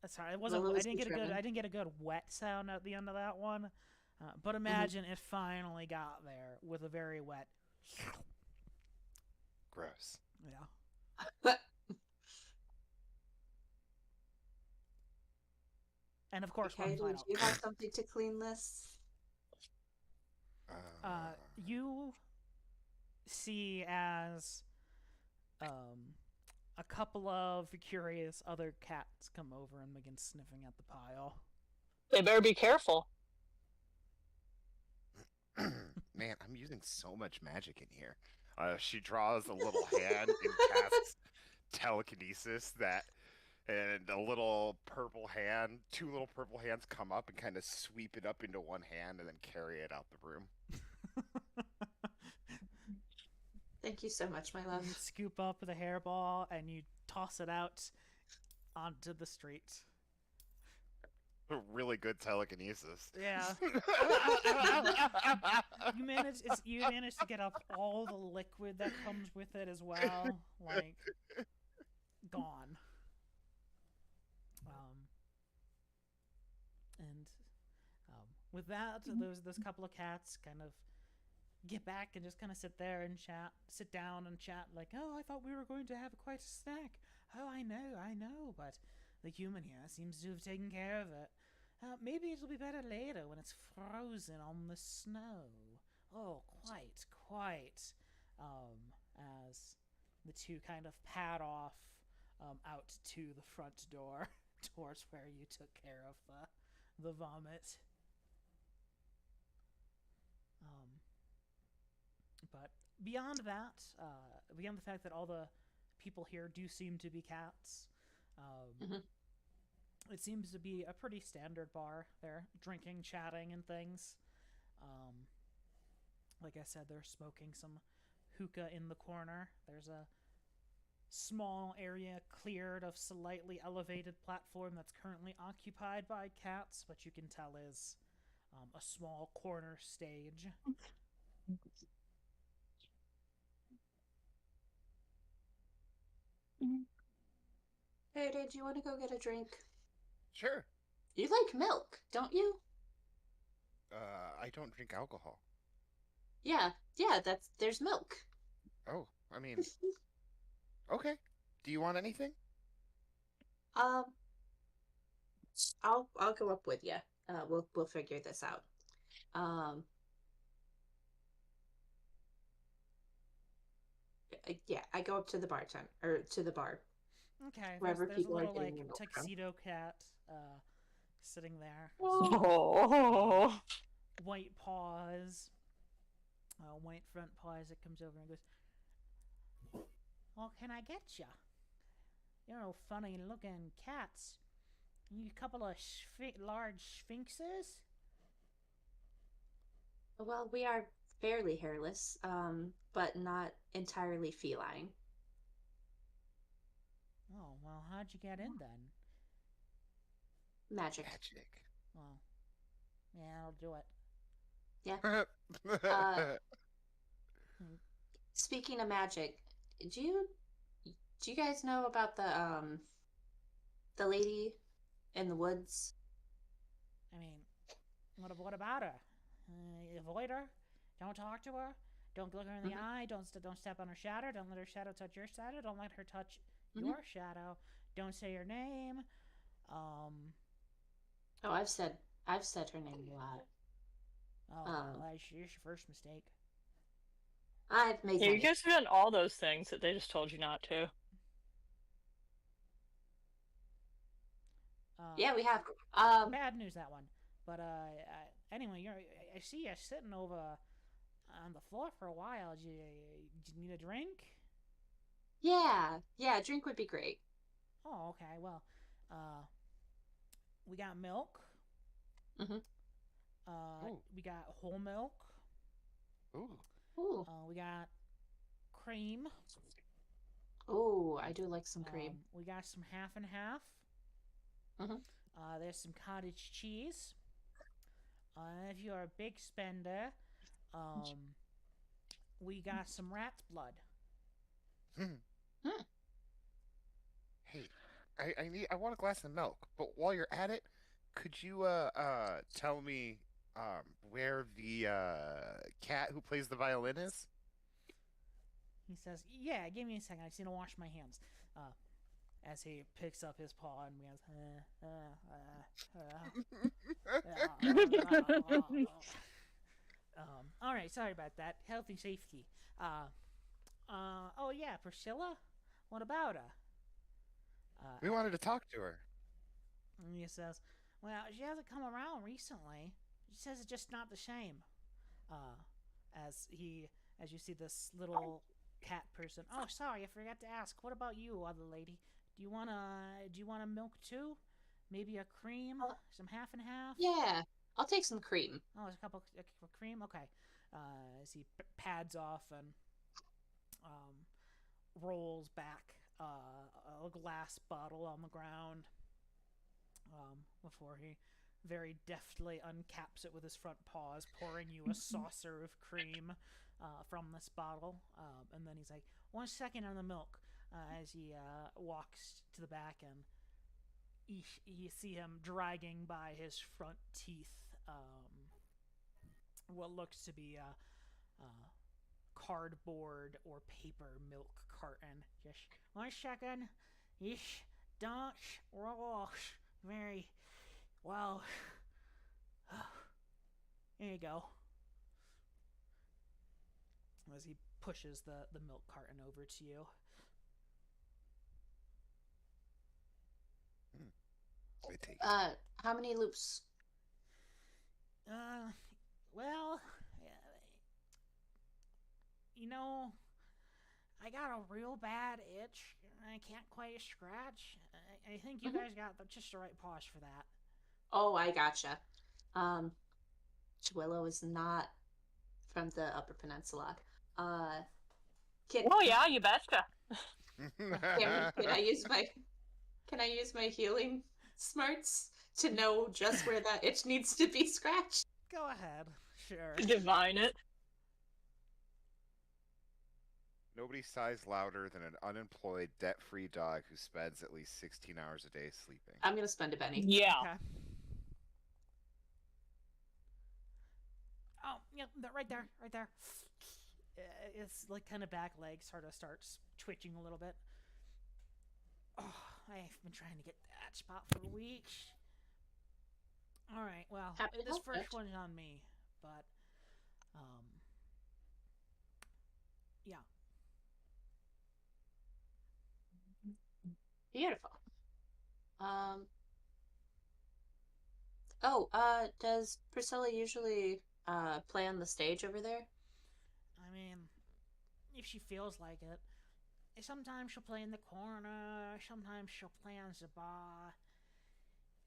Sorry, it wasn't. I didn't get a good wet sound at the end of that one. But imagine it finally got there with a very wet. Gross. Yeah. And of course, Okay, do you have something to clean this? You see as a couple of curious other cats come over and begin sniffing at the pile. They better be careful. Man, I'm using so much magic in here. She draws a little hand and casts telekinesis and a little purple hand, two little purple hands come up and kind of sweep it up into one hand and then carry it out the room. Thank you so much, my love. You scoop up the hairball and you toss it out onto the street. Really good telekinesis. Yeah. you manage to get up all the liquid that comes with it as well. Like, gone. With that, those couple of cats kind of get back and just kind of sit down and chat like, oh, I thought we were going to have quite a snack. Oh, I know, but the human here seems to have taken care of it. Maybe it'll be better later when it's frozen on the snow. Oh, quite. As the two kind of pad off out to the front door towards where you took care of the vomit. But beyond that, beyond the fact that all the people here do seem to be cats, it seems to be a pretty standard bar. They're drinking, chatting, and things. Like I said, they're smoking some hookah in the corner. There's a small area cleared of slightly elevated platform that's currently occupied by cats, but you can tell is a small corner stage. Hey, do you want to go get a drink? Sure. You like milk, don't you? I don't drink alcohol. Yeah, there's milk. Oh, I mean, okay. Do you want anything? I'll go up with you. We'll figure this out. Yeah, I go up to the bar. Okay, Wherever there's people a are little getting like milk from. tuxedo cat sitting there. Oh. White paws, white front paws. It comes over and goes, "Well, can I get ya? You know, funny looking cats. You couple of large sphinxes." Well, we are fairly hairless, but not entirely feline. Oh, well, how'd you get in then? Magic. Well, yeah, I'll do it. Yeah. Speaking of magic, do you guys know about the lady in the woods? I mean, what about her? Avoid her. Don't talk to her. Don't look her in the eye. Don't step on her shadow. Don't let her shadow touch your shadow. Don't let her touch your shadow. Don't say her name. Oh, I've said her name a lot. Oh, well, that's your first mistake. I've made. Yeah, you guys have done all those things that they just told you not to. Yeah, we have. Bad news, that one. But anyway, I see you sitting over on the floor for a while. Do you need a drink? Yeah, a drink would be great. Oh, okay. Well, we got milk. Ooh. We got whole milk. Ooh. Ooh. We got cream. Ooh, I do like some cream. We got some half and half. Mhm. There's some cottage cheese. If you're a big spender, we got some rat's blood. Hey, I want a glass of milk. But while you're at it, could you tell me where the cat who plays the violin is? He says, "Yeah, give me a second. I just need to wash my hands." As he picks up his paw and goes, all right, sorry about that. Health and safety. Oh yeah, Priscilla. What about her? We wanted to talk to her. And he says, "Well, she hasn't come around recently. She says it's just not the same." As you see this little cat person. Oh, sorry, I forgot to ask. What about you, other lady? Do you want a milk too? Maybe a cream, some half and half. Yeah, I'll take some cream. Oh, there's a couple of cream. Okay. As he pads off and rolls back a glass bottle on the ground before he very deftly uncaps it with his front paws, pouring you a saucer of cream from this bottle. And then he's like, 1 second on the milk, as he walks to the back, and you see him dragging by his front teeth what looks to be a cardboard or paper milk carton. Just 1 second. Ish, don't roll. Very well. There you go. As he pushes the milk carton over to you. I take. How many loops? Well, you know, I got a real bad itch. I can't quite scratch. I think you guys got just the right paws for that. Oh, I gotcha. Willow is not from the Upper Peninsula. Can Oh yeah, you betcha. can I use my healing smarts to know just where that itch needs to be scratched? Go ahead. Sure. Divine it. Nobody sighs louder than an unemployed, debt-free dog who spends at least 16 hours a day sleeping. I'm gonna spend a penny. Yeah. Okay. Oh, yeah, right there, right there. It's like kind of back leg sort of starts twitching a little bit. Oh, I've been trying to get that spot for weeks. All right, well, Happy to this help, first bitch. one's on me, but yeah. Beautiful. Does Priscilla usually play on the stage over there? I mean, if she feels like it. Sometimes she'll play in the corner. Sometimes she'll play on the bar.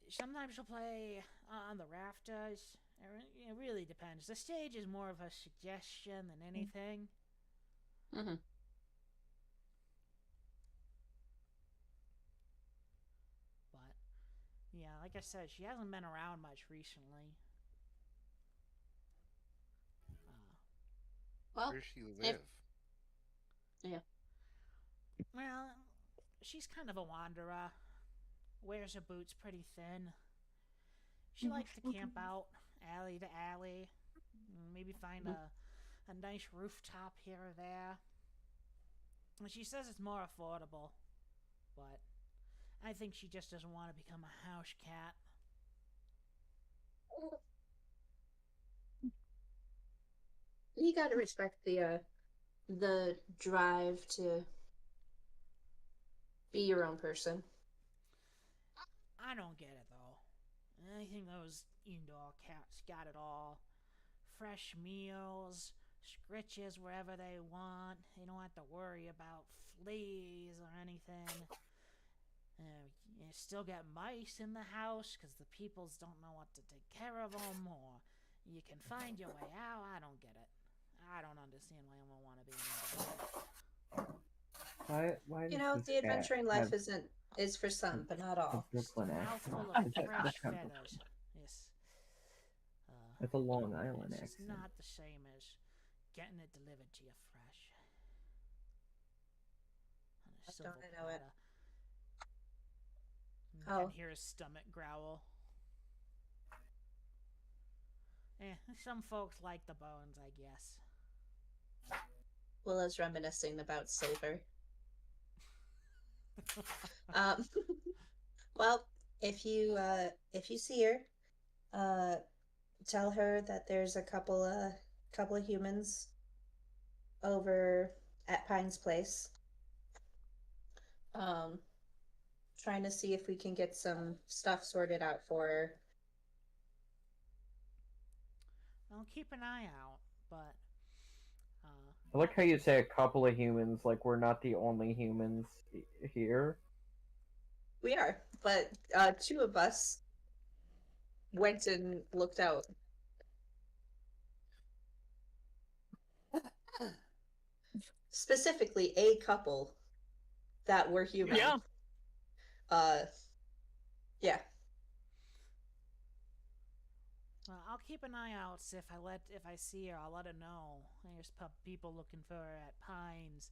Sometimes she'll play on the rafters. It really depends. The stage is more of a suggestion than anything. Mm-hmm. But, yeah, like I said, she hasn't been around much recently. Well, Where does she live? Well, she's kind of a wanderer. Wears her boots pretty thin. She likes to camp out alley to alley. Maybe find a nice rooftop here or there. And she says it's more affordable. But I think she just doesn't want to become a house cat. You gotta respect the drive to be your own person. I don't get it though. I think those indoor cats got it all. Fresh meals, scritches wherever they want. They don't have to worry about fleas or anything. You still get mice in the house because the peoples don't know what to take care of them, or You can find your way out. I don't get it. I don't understand why I want to be an individual. Why You does know, this the cat adventuring have life is for some, but not a all. Brooklyn Mouthful accent? of fresh What kind of- feathers. Yes. It's a Long Island It's just accent. not the same as getting it delivered to you fresh. On a silver Don't I know it? platter. You Oh. can hear his stomach growl. Some folks like the bones, I guess. Willow's reminiscing about Silver. Um, well, if you see her, tell her that there's a couple of humans over at Pine's place. Trying to see if we can get some stuff sorted out for her. I'll keep an eye out, but I like how you say a couple of humans, like we're not the only humans here. We are, but two of us went and looked out. Specifically, a couple that were human. Yeah. Yeah. well, I'll keep an eye out. If I see her, I'll let her know. There's people looking for her at Pines,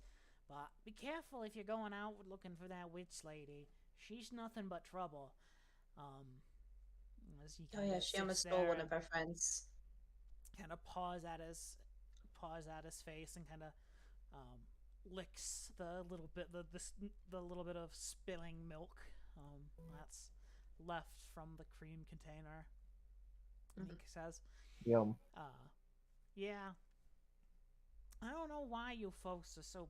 but be careful if you're going out looking for that witch lady. She's nothing but trouble. As he Oh yeah, she almost stole one of our friends. Kind of paws at his face and kind of licks the little bit the little bit of spilling milk that's left from the cream container. And he says, Yum. yeah, I don't know why you folks are so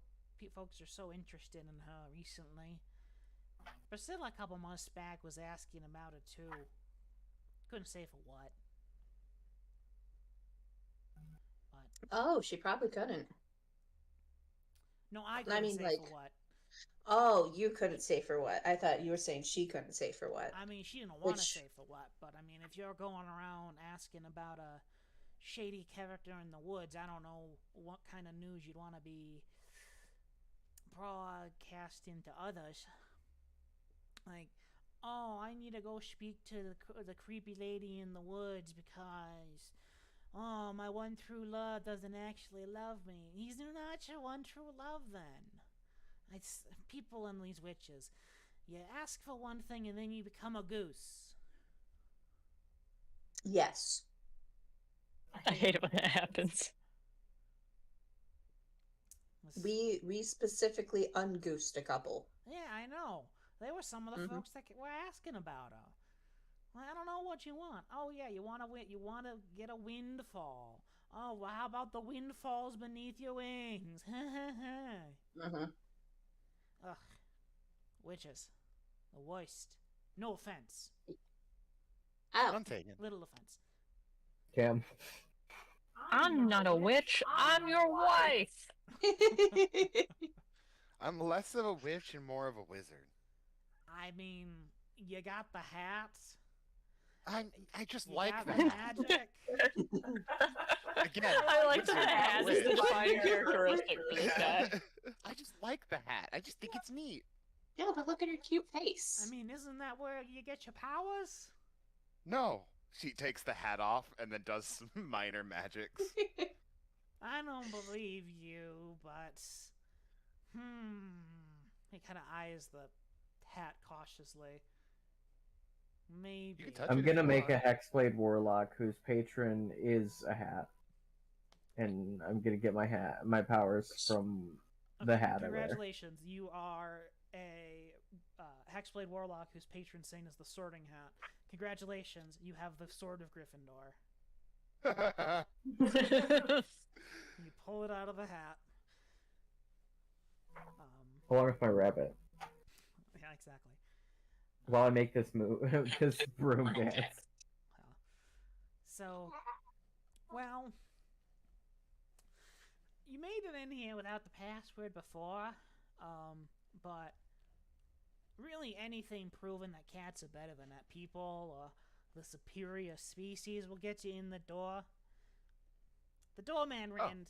interested in her recently. Priscilla a couple months back was asking about it too. Couldn't say for what. But Oh, she probably couldn't. no, I couldn't mean, say like- for what. Oh, you couldn't say for what? I thought you were saying she couldn't say for what. I mean, she didn't want to Which- say for what, but I mean, if you're going around asking about a shady character in the woods, I don't know what kind of news you'd want to be broadcasting to others. Like, oh, I need to go speak to the creepy lady in the woods because, oh, my one true love doesn't actually love me. He's not your one true love then. It's people and these witches. You ask for one thing and then you become a goose. Yes. I hate it when that happens. We specifically ungoosed a couple. Yeah, I know. They were some of the Mhm. folks that were asking about her. Well, I don't know what you want. Oh yeah, you want to get a windfall. Oh, well, how about the windfalls beneath your wings? Mm-hmm. Ugh, witches, the worst. No offense, Oh, I'm taken. little offense. Cam. I'm not a witch. I'm your wife. I'm less of a witch and more of a wizard. I mean, you got the hat. I just You like got the the hat. magic. Again, I like wizard, that not hat is the witch. defining characteristic for this guy. I just like the hat. I just think it's neat. No, but look at her cute face. I mean, isn't that where you get your powers? No. She takes the hat off and then does some minor magics. I don't believe you, but he kind of eyes the hat cautiously. Maybe. You can touch I'm it if gonna you make a want. Hexblade Warlock whose patron is a hat, and I'm gonna get my powers from the hat I wear. Congratulations, you are a Hexblade Warlock whose patron saint is the Sorting Hat. Congratulations, you have the Sword of Gryffindor. You pull it out of the hat. Along with my rabbit, Yeah, exactly. while I make this move, this broom dance. So, well, you made it in here without the password before, but really anything proving that cats are better than that people, or the superior species will get you in the door. The doorman and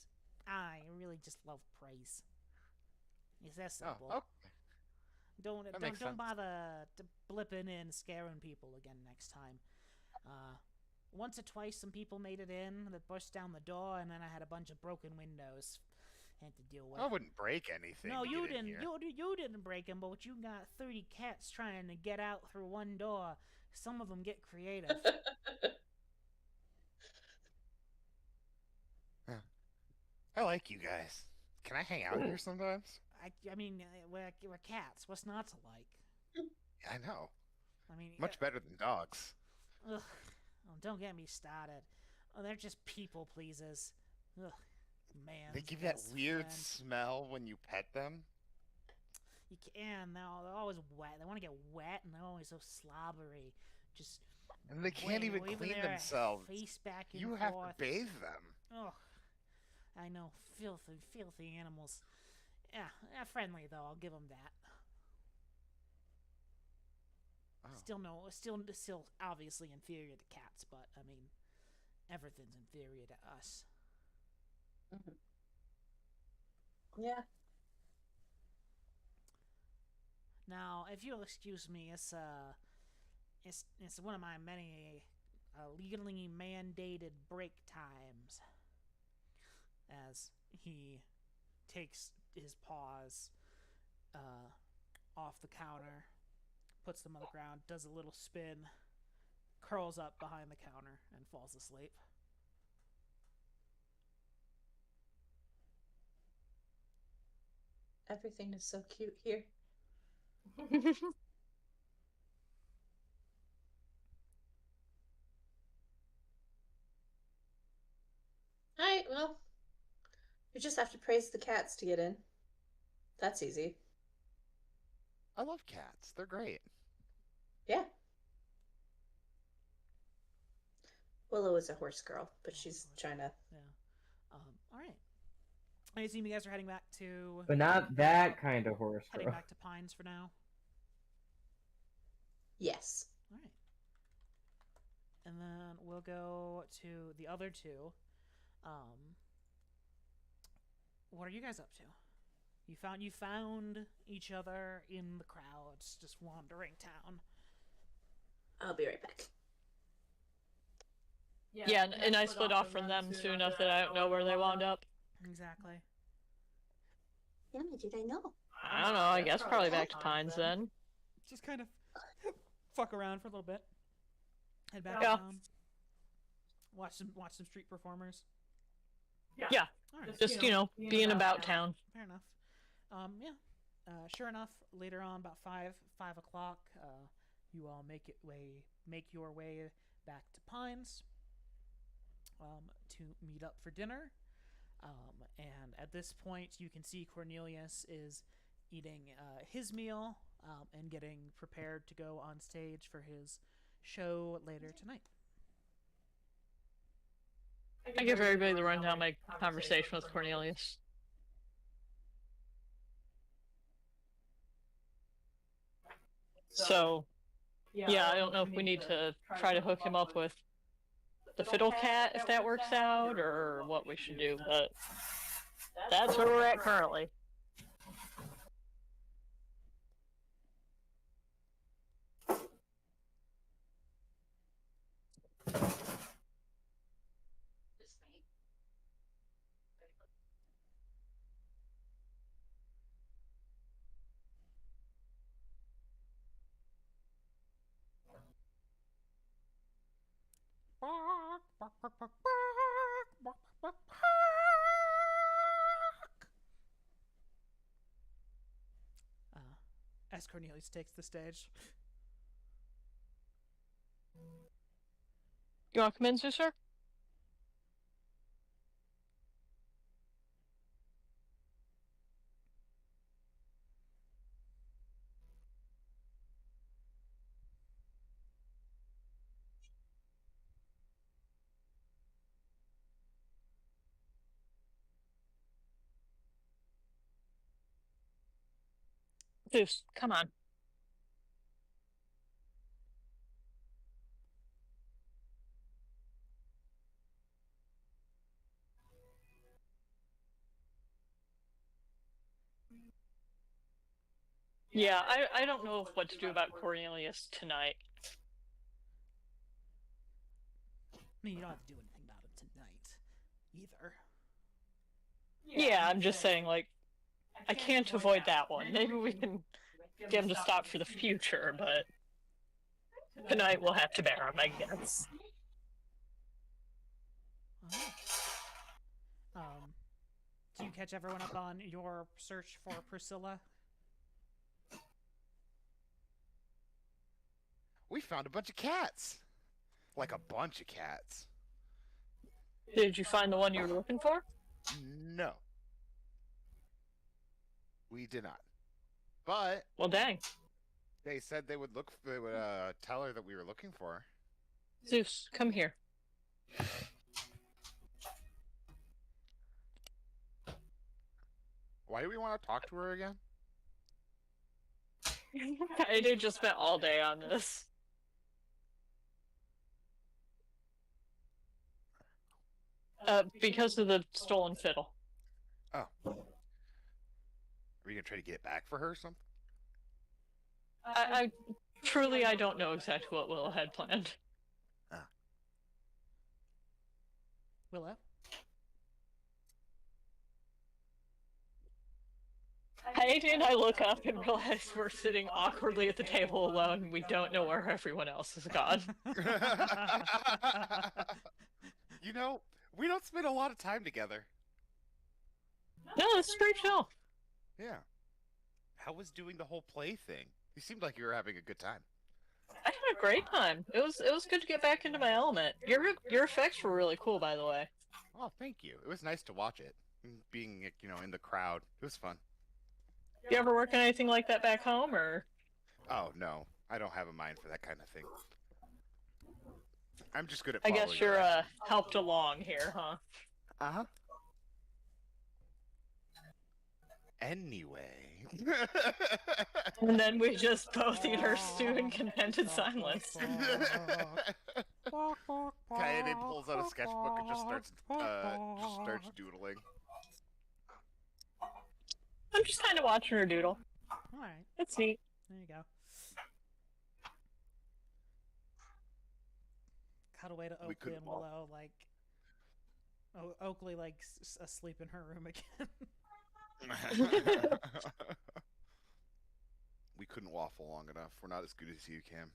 I really just love praise. It's that simple. Oh, okay. That makes Don't sense. bother blipping in scaring people again next time. Once or twice some people made it in that burst down the door, and then I had a bunch of broken windows had to deal with. I wouldn't break anything. No, to you get in didn't. here. You didn't break them, but you got 30 cats trying to get out through one door. Some of them get creative. I like you guys. Can I hang out here sometimes? I mean, we're cats. What's not to like? I know. I mean, Much better than dogs. Ugh. Oh, don't get me started. Oh, they're just people pleasers. Ugh. Man. They give that weird smell when you pet them. You can. They're always wet. They want to get wet, and they're always so slobbery. Just. And they can't even waving clean their themselves. Face back and You have to forth. bathe them. Oh, I know, filthy animals. Yeah, friendly though. I'll give them that. Oh. Still obviously inferior to cats, but I mean, everything's inferior to us. Yeah. Now, if you'll excuse me, it's one of my many legally mandated break times. As he takes his paws off the counter, puts them on the ground, does a little spin, curls up behind the counter, and falls asleep. Everything is so cute here. Alright, well, you just have to praise the cats to get in. That's easy. I love cats. They're great. Yeah. Willow is a horse girl, but she's trying to. Yeah. All right. I assume you guys are heading back to. But not that kind of horse Heading girl. back to Pines for now. Yes. All right. And then we'll go to the other two. What are you guys up to? You found each other in the crowds, just wandering town. I'll be right back. Yeah, and I split off from them soon enough that I don't know where they wound up. Exactly. How did I know? I don't know, I guess probably back to Pines then. Just kind of fuck around for a little bit. Head back Yeah. down. Watch some street performers. Yeah, All right. just, being about town. Fair enough. Yeah. Sure enough, later on, about 5 o'clock, you all make your way back to Pines to meet up for dinner. And at this point, you can see Cornelius is eating his meal and getting prepared to go on stage for his show later tonight. I give everybody the rundown of my conversation with Cornelius. So, yeah, I don't know if we need to try to hook him up with the fiddle cat, if that works out, or what we should do, but that's where we're at currently. As Cornelius takes the stage. You want to come in, sister? Zeus, come on. Yeah, I don't know what to do about Cornelius tonight. I mean, you don't have to do anything about him tonight, either. Yeah, I'm just saying, like, I can't avoid that one. Maybe we can get him to stop for the future, but tonight we'll have to bear him, I guess. Do you catch everyone up on your search for Priscilla? We found a bunch of cats. Like a bunch of cats. Did you find the one you were looking for? No. We did not. But Well, dang. they said they would tell her that we were looking for her. Zeus, come here. Why do we want to talk to her again? I did just spent all day on this. Because of the stolen fiddle. Oh. Are we gonna try to get it back for her or something? I truly, I don't know exactly what Willow had planned. Willow? Heidi and I look up and realize we're sitting awkwardly at the table alone. We don't know where everyone else has gone. You know, we don't spend a lot of time together. No, this is pretty chill. Yeah. How was doing the whole play thing? You seemed like you were having a good time. I had a great time. It was good to get back into my element. Your effects were really cool, by the way. Oh, thank you. It was nice to watch it. Being, in the crowd. It was fun. You ever work on anything like that back home, or? Oh, no. I don't have a mind for that kind of thing. I'm just good at I following guess you're directions. helped along here, huh? Uh-huh. Anyway. And then we just both eat our stew in contented silence. Kaede pulls out a sketchbook and just starts doodling. I'm just kind of watching her doodle. Alright, It's neat. there you go. Cut away to We Oakley couldn't and walk. Willow, like... Oakley, like, asleep in her room again. We couldn't waffle long enough. We're not as good as you, Cam.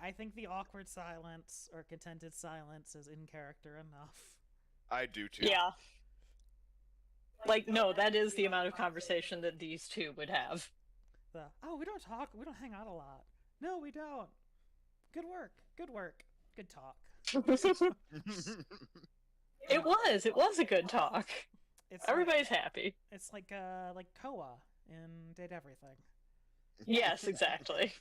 I think the awkward silence or contented silence is in character enough. I do too. Yeah. Like, no, that is the amount of conversation that these two would have. We don't talk, we don't hang out a lot. No, we don't. Good work, good talk. It was a good talk. It's Everybody's happy. It's like Koa in Date Everything. Yes, exactly.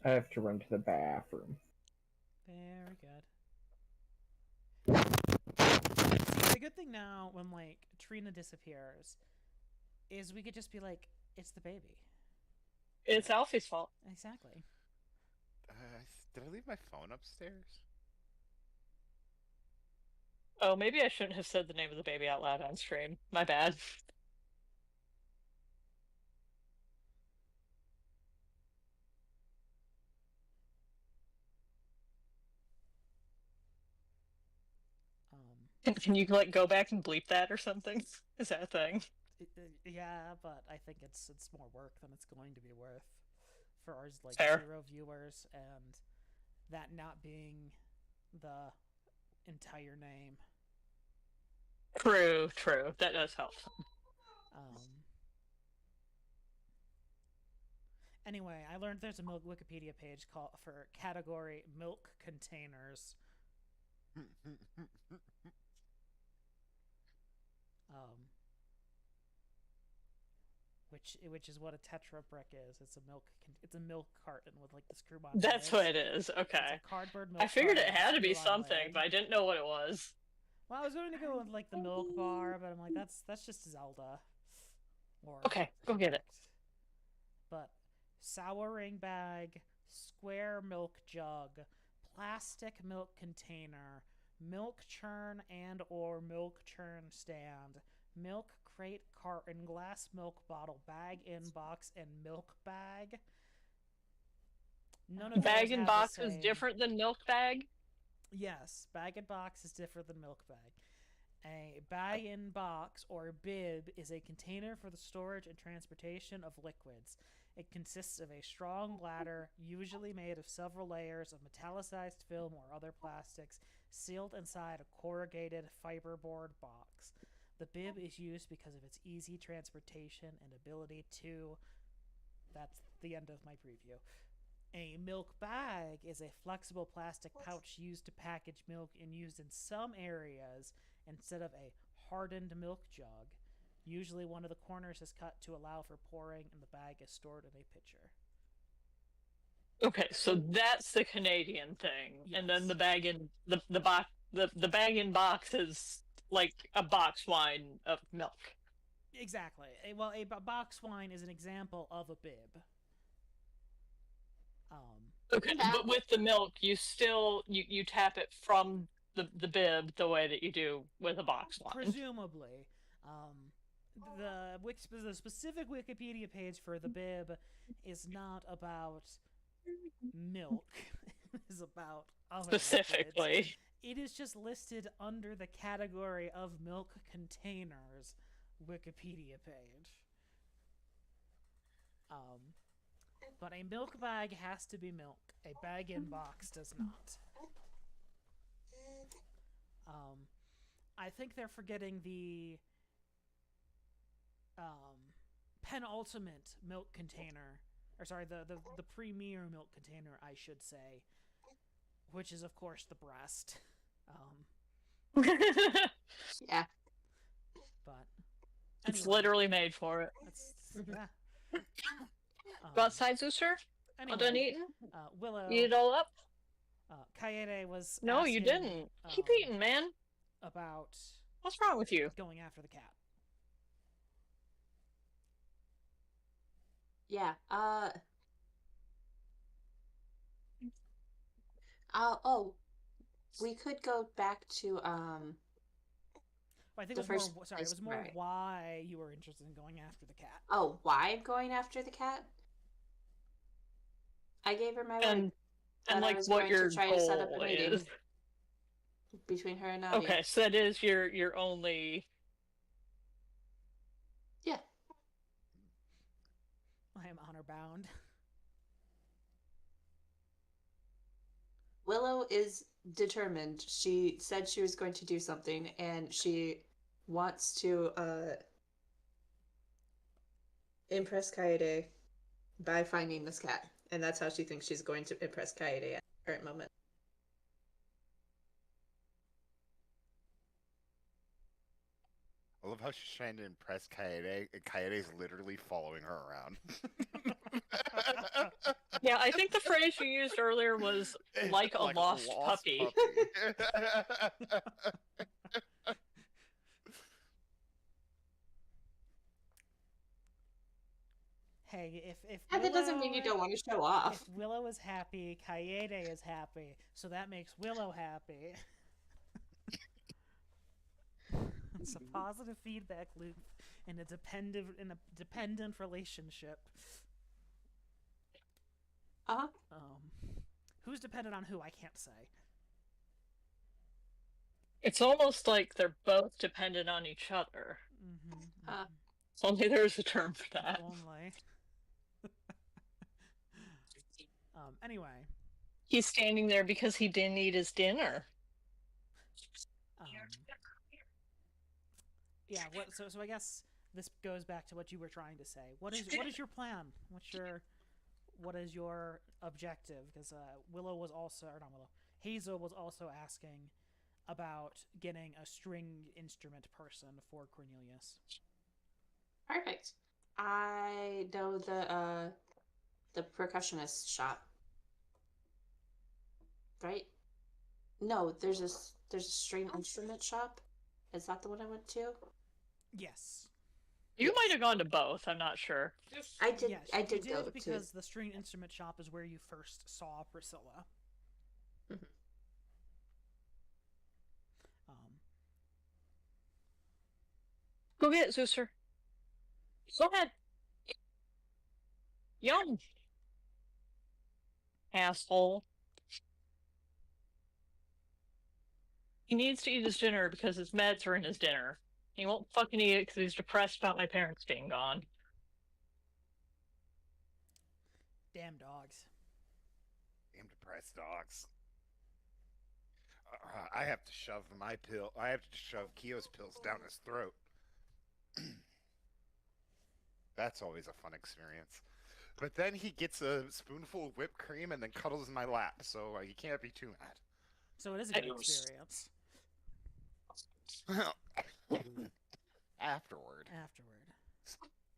I have to run to the bathroom. Very good. See, the good thing now, when like Trina disappears, is we could just be like, "It's the baby." It's Alfie's fault. Exactly. Did I leave my phone upstairs? Oh, maybe I shouldn't have said the name of the baby out loud on stream. My bad. Can you like go back and bleep that or something? Is that a thing? Yeah, but I think it's more work than it's going to be worth for our like Fair. 0 viewers, and that not being the entire name. True. That does help. Anyway, I learned there's a milk Wikipedia page called for category milk containers. Which is what a Tetra brick is. It's a milk carton with like the screw on. That's what it is. It's Okay. a cardboard milk. I figured it carton had to with be screw-on something, lid. but I didn't know what it was. Well, I was going to go with like the milk bar, but I'm like that's just Zelda. Or Okay, go get it. But souring bag, square milk jug, plastic milk container, milk churn and or milk churn stand, milk crate, carton, glass milk bottle, bag in box, and milk bag. None of Bag those and have box the is same- different than milk bag. Yes, bag and box is different than milk bag. A bag in box or bib is a container for the storage and transportation of liquids. It consists of a strong bladder, usually made of several layers of metallicized film or other plastics, sealed inside a corrugated fiberboard box. The bib is used because of its easy transportation and ability to. That's the end of my preview. A milk bag is a flexible plastic pouch used to package milk and used in some areas instead of a hardened milk jug. Usually one of the corners is cut to allow for pouring and the bag is stored in a pitcher. Okay, so that's the Canadian thing, and then Yes. the bag in the box the bag in box is like a box wine of milk. Exactly. Well, a box wine is an example of a bib. Okay, Yeah. but with the milk, you still you tap it from the bib the way that you do with a box wine. Presumably. The specific Wikipedia page for the bib is not about milk. It is about other liquids. Specifically. It is just listed under the category of milk containers Wikipedia page. But a milk bag has to be milk. A bag in box does not. I think they're forgetting the penultimate milk container, or sorry, the premier milk container, I should say, which is of course the breast. Yeah. But It's anyway, literally made for it. yeah. Go outside, Zeusser? All done Anyway, eating? Willow. Eat it all up? Kaede was No, you asking, didn't. Keep um, eating, man. about What's wrong with you? going after the cat. Yeah. Oh, we could go back to Well, I think The it was first more. Sorry, it place, was more right. why you were interested in going after the cat. oh, why I'm going after the cat? I gave her my word And that I like was what going your to try to set up goal a meeting is. between her and Nadia. Okay, so that is your only. Yeah. I am honor bound. Willow is determined. She said she was going to do something, and she wants to impress Kaede by finding this cat. And that's how she thinks she's going to impress Kaede at the current moment. I love how she's trying to impress Kaede, and Kaede's literally following her around. Yeah, I think the phrase you used earlier was like a lost puppy. Hey, if And that doesn't mean you don't want to show off. If Willow is happy, Kaede is happy, so that makes Willow happy. It's a positive feedback loop in a dependent relationship. Uh-huh. Who's dependent on who? I can't say. It's almost like they're both dependent on each other. Uh, Only there's a term for that. Only. Anyway. He's standing there because he didn't eat his dinner. Yeah. So I guess this goes back to what you were trying to say. What is your plan? What is your objective? Because Willow was also, or not Willow, Hazel was also asking about getting a stringed instrument person for Cornelius. Perfect. I know the percussionist shop. Right? No, there's a string instrument shop. Is that the one I went to? Yes. You Yes. might have gone to both. I'm not sure. I did. Yes, I you did go because the string instrument shop is where you first saw Priscilla. Mhm. Um, Go get it, Zeusser. Go ahead. Yum. Asshole. He needs to eat his dinner because his meds are in his dinner. He won't fucking eat it because he's depressed about my parents being gone. damn dogs. Damn depressed dogs. I have to shove my pill. I have to shove Kyo's pills down his throat. That's always a fun experience. But then he gets a spoonful of whipped cream and then cuddles in my lap, so he can't be too mad. So it is a good Adios. experience. Afterward. Afterward,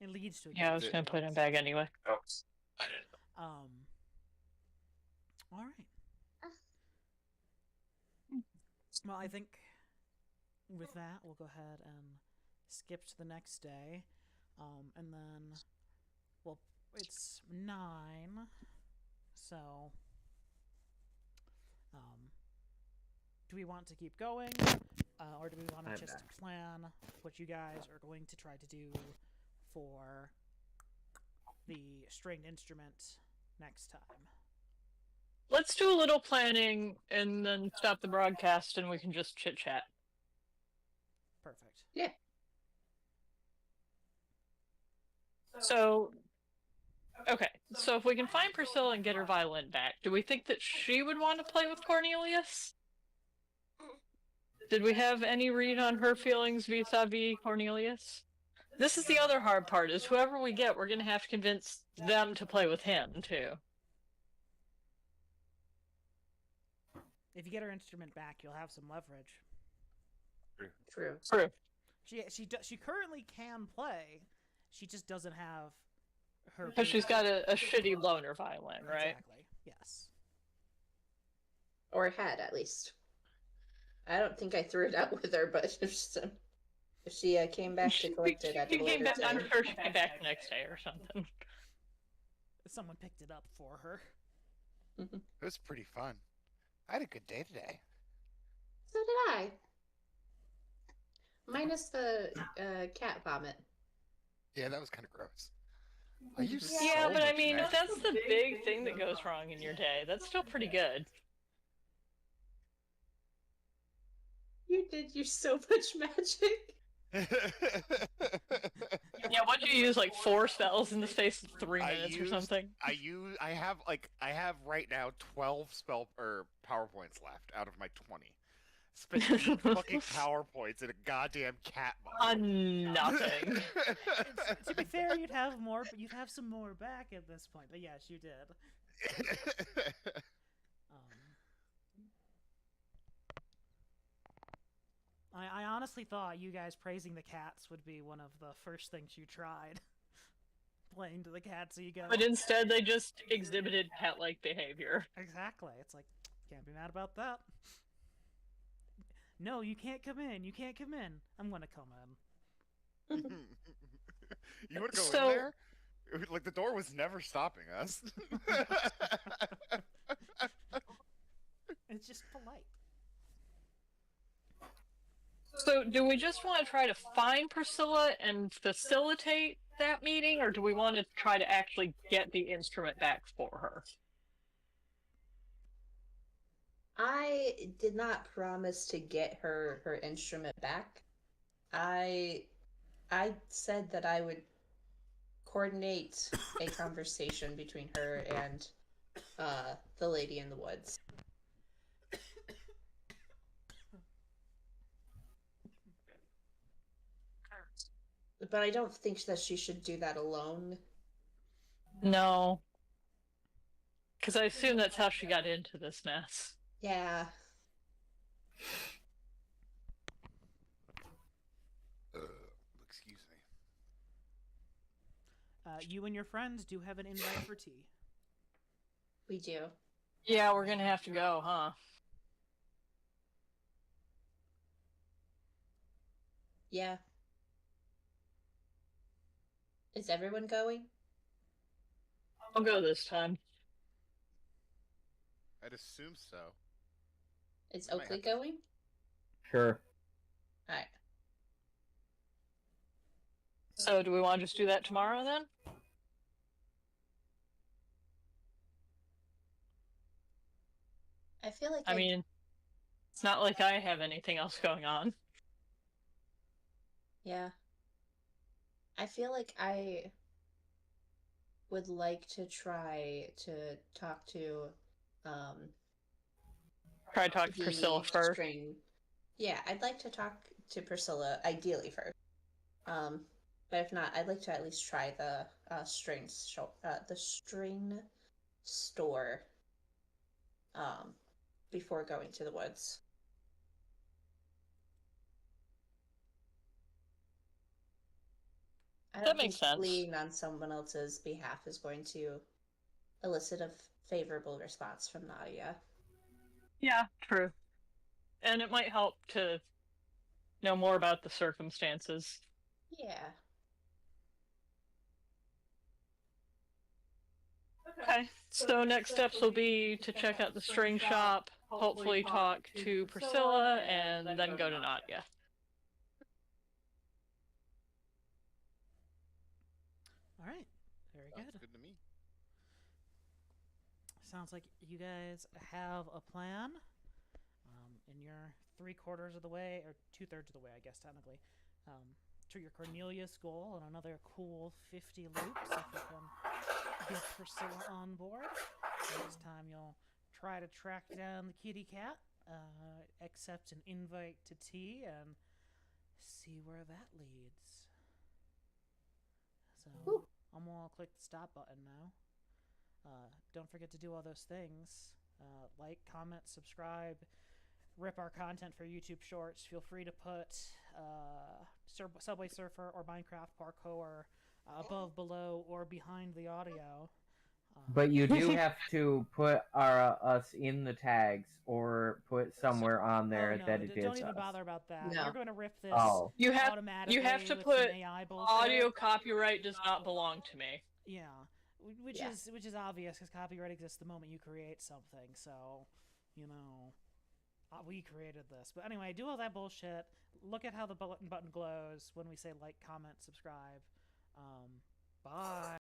it leads to a Yeah, I good was gonna put him experience. back anyway. All right. Well, I think with that, we'll go ahead and skip to the next day. And then, well, it's 9. So, do we want to keep going? Or do we want to I'm just back. plan what you guys are going to try to do for the stringed instrument next time? Let's do a little planning and then stop the broadcast and we can just chit chat. Perfect. So, okay. So if we can find Priscilla and get her violin back, do we think that she would want to play with Cornelius? Did we have any read on her feelings vis-a-vis Cornelius? This is the other hard part, is whoever we get, we're going to have to convince them to play with him, too. If you get her instrument back, you'll have some leverage. True. True. She currently can play. She just doesn't have her. Because she's got a shitty loner violin, right? Exactly. Yes. Or had, at least. I don't think I threw it out with her, but if she came back to collect it at She a came later back, I'm time. sure she came back the next day or something. Someone picked it up for her. It was pretty fun. I had a good day today. So did I. Minus the cat vomit. Yeah, that was kind of gross. I used Yeah, so but I much mean, if magic. that's the big thing that goes wrong in your day, that's still pretty good. You did use so much magic. Yeah, what'd you use, like 4 spells in the space of 3 minutes or something? I have right now 12 spell or PowerPoints left out of my 20. Spent 8 fucking PowerPoints in a goddamn cat box. On nothing. To be fair, you'd have more, but you'd have some more back at this point. But yes, you did. I honestly thought you guys praising the cats would be one of the first things you tried. Playing to the cats ego. But instead, they just exhibited cat-like behavior. Exactly. It's like, can't be mad about that. No, you can't come in. You can't come in. I'm gonna come in. You want to go So- in there? Like the door was never stopping us. It's just polite. So, do we just want to try to find Priscilla and facilitate that meeting, or do we want to try to actually get the instrument back for her? I did not promise to get her instrument back. I said that I would coordinate a conversation between her and the lady in the woods. But I don't think that she should do that alone. No. Because I assume that's how she got into this mess. Yeah. Excuse me. You and your friends do have an invite for tea. We do. Yeah, we're gonna have to go, huh? Yeah. Is everyone going? I'll go this time. I'd assume so. Is I might Oakley have to- going? Sure. Alright. So, do we want to just do that tomorrow then? I feel like I mean, it's not like I have anything else going on. yeah. I feel like I would like to try to talk to Try to talk to the Priscilla first. string. Yeah, I'd like to talk to Priscilla ideally first. But if not, I'd like to at least try the string store before going to the woods. I That don't makes think sense. fleeing on someone else's behalf is going to elicit a favorable response from Nadia. Yeah, true. And it might help to know more about the circumstances. Yeah. Okay, so next steps will be to check out the string shop, hopefully talk to Priscilla, and then go to Nadia. All right. Very Sounds good. good to me. Sounds like you guys have a plan. And you're 3/4 of the way, or 2/3 of the way, I guess, technically, to your Cornelius goal and another cool 50 loops if you can get Priscilla on board. Next time you'll try to track down the kitty cat, accept an invite to tea, and see where that leads. So Whew. I'm gonna click the stop button now. Don't forget to do all those things. Like, comment, subscribe, rip our content for YouTube Shorts. Feel free to put Subway Surfer or Minecraft Parkour above, below, or behind the audio. But you do have to put us in the tags or put somewhere on there oh, no, that it is don't even us. bother about that. No. You're going to rip this Oh. You have automatically to with put some AI bullshit. audio copyright does not belong to me. Yeah, which Yeah. is obvious because copyright exists the moment you create something. So, you know, we created this. But anyway, do all that bullshit. Look at how the button glows when we say like, comment, subscribe. Bye.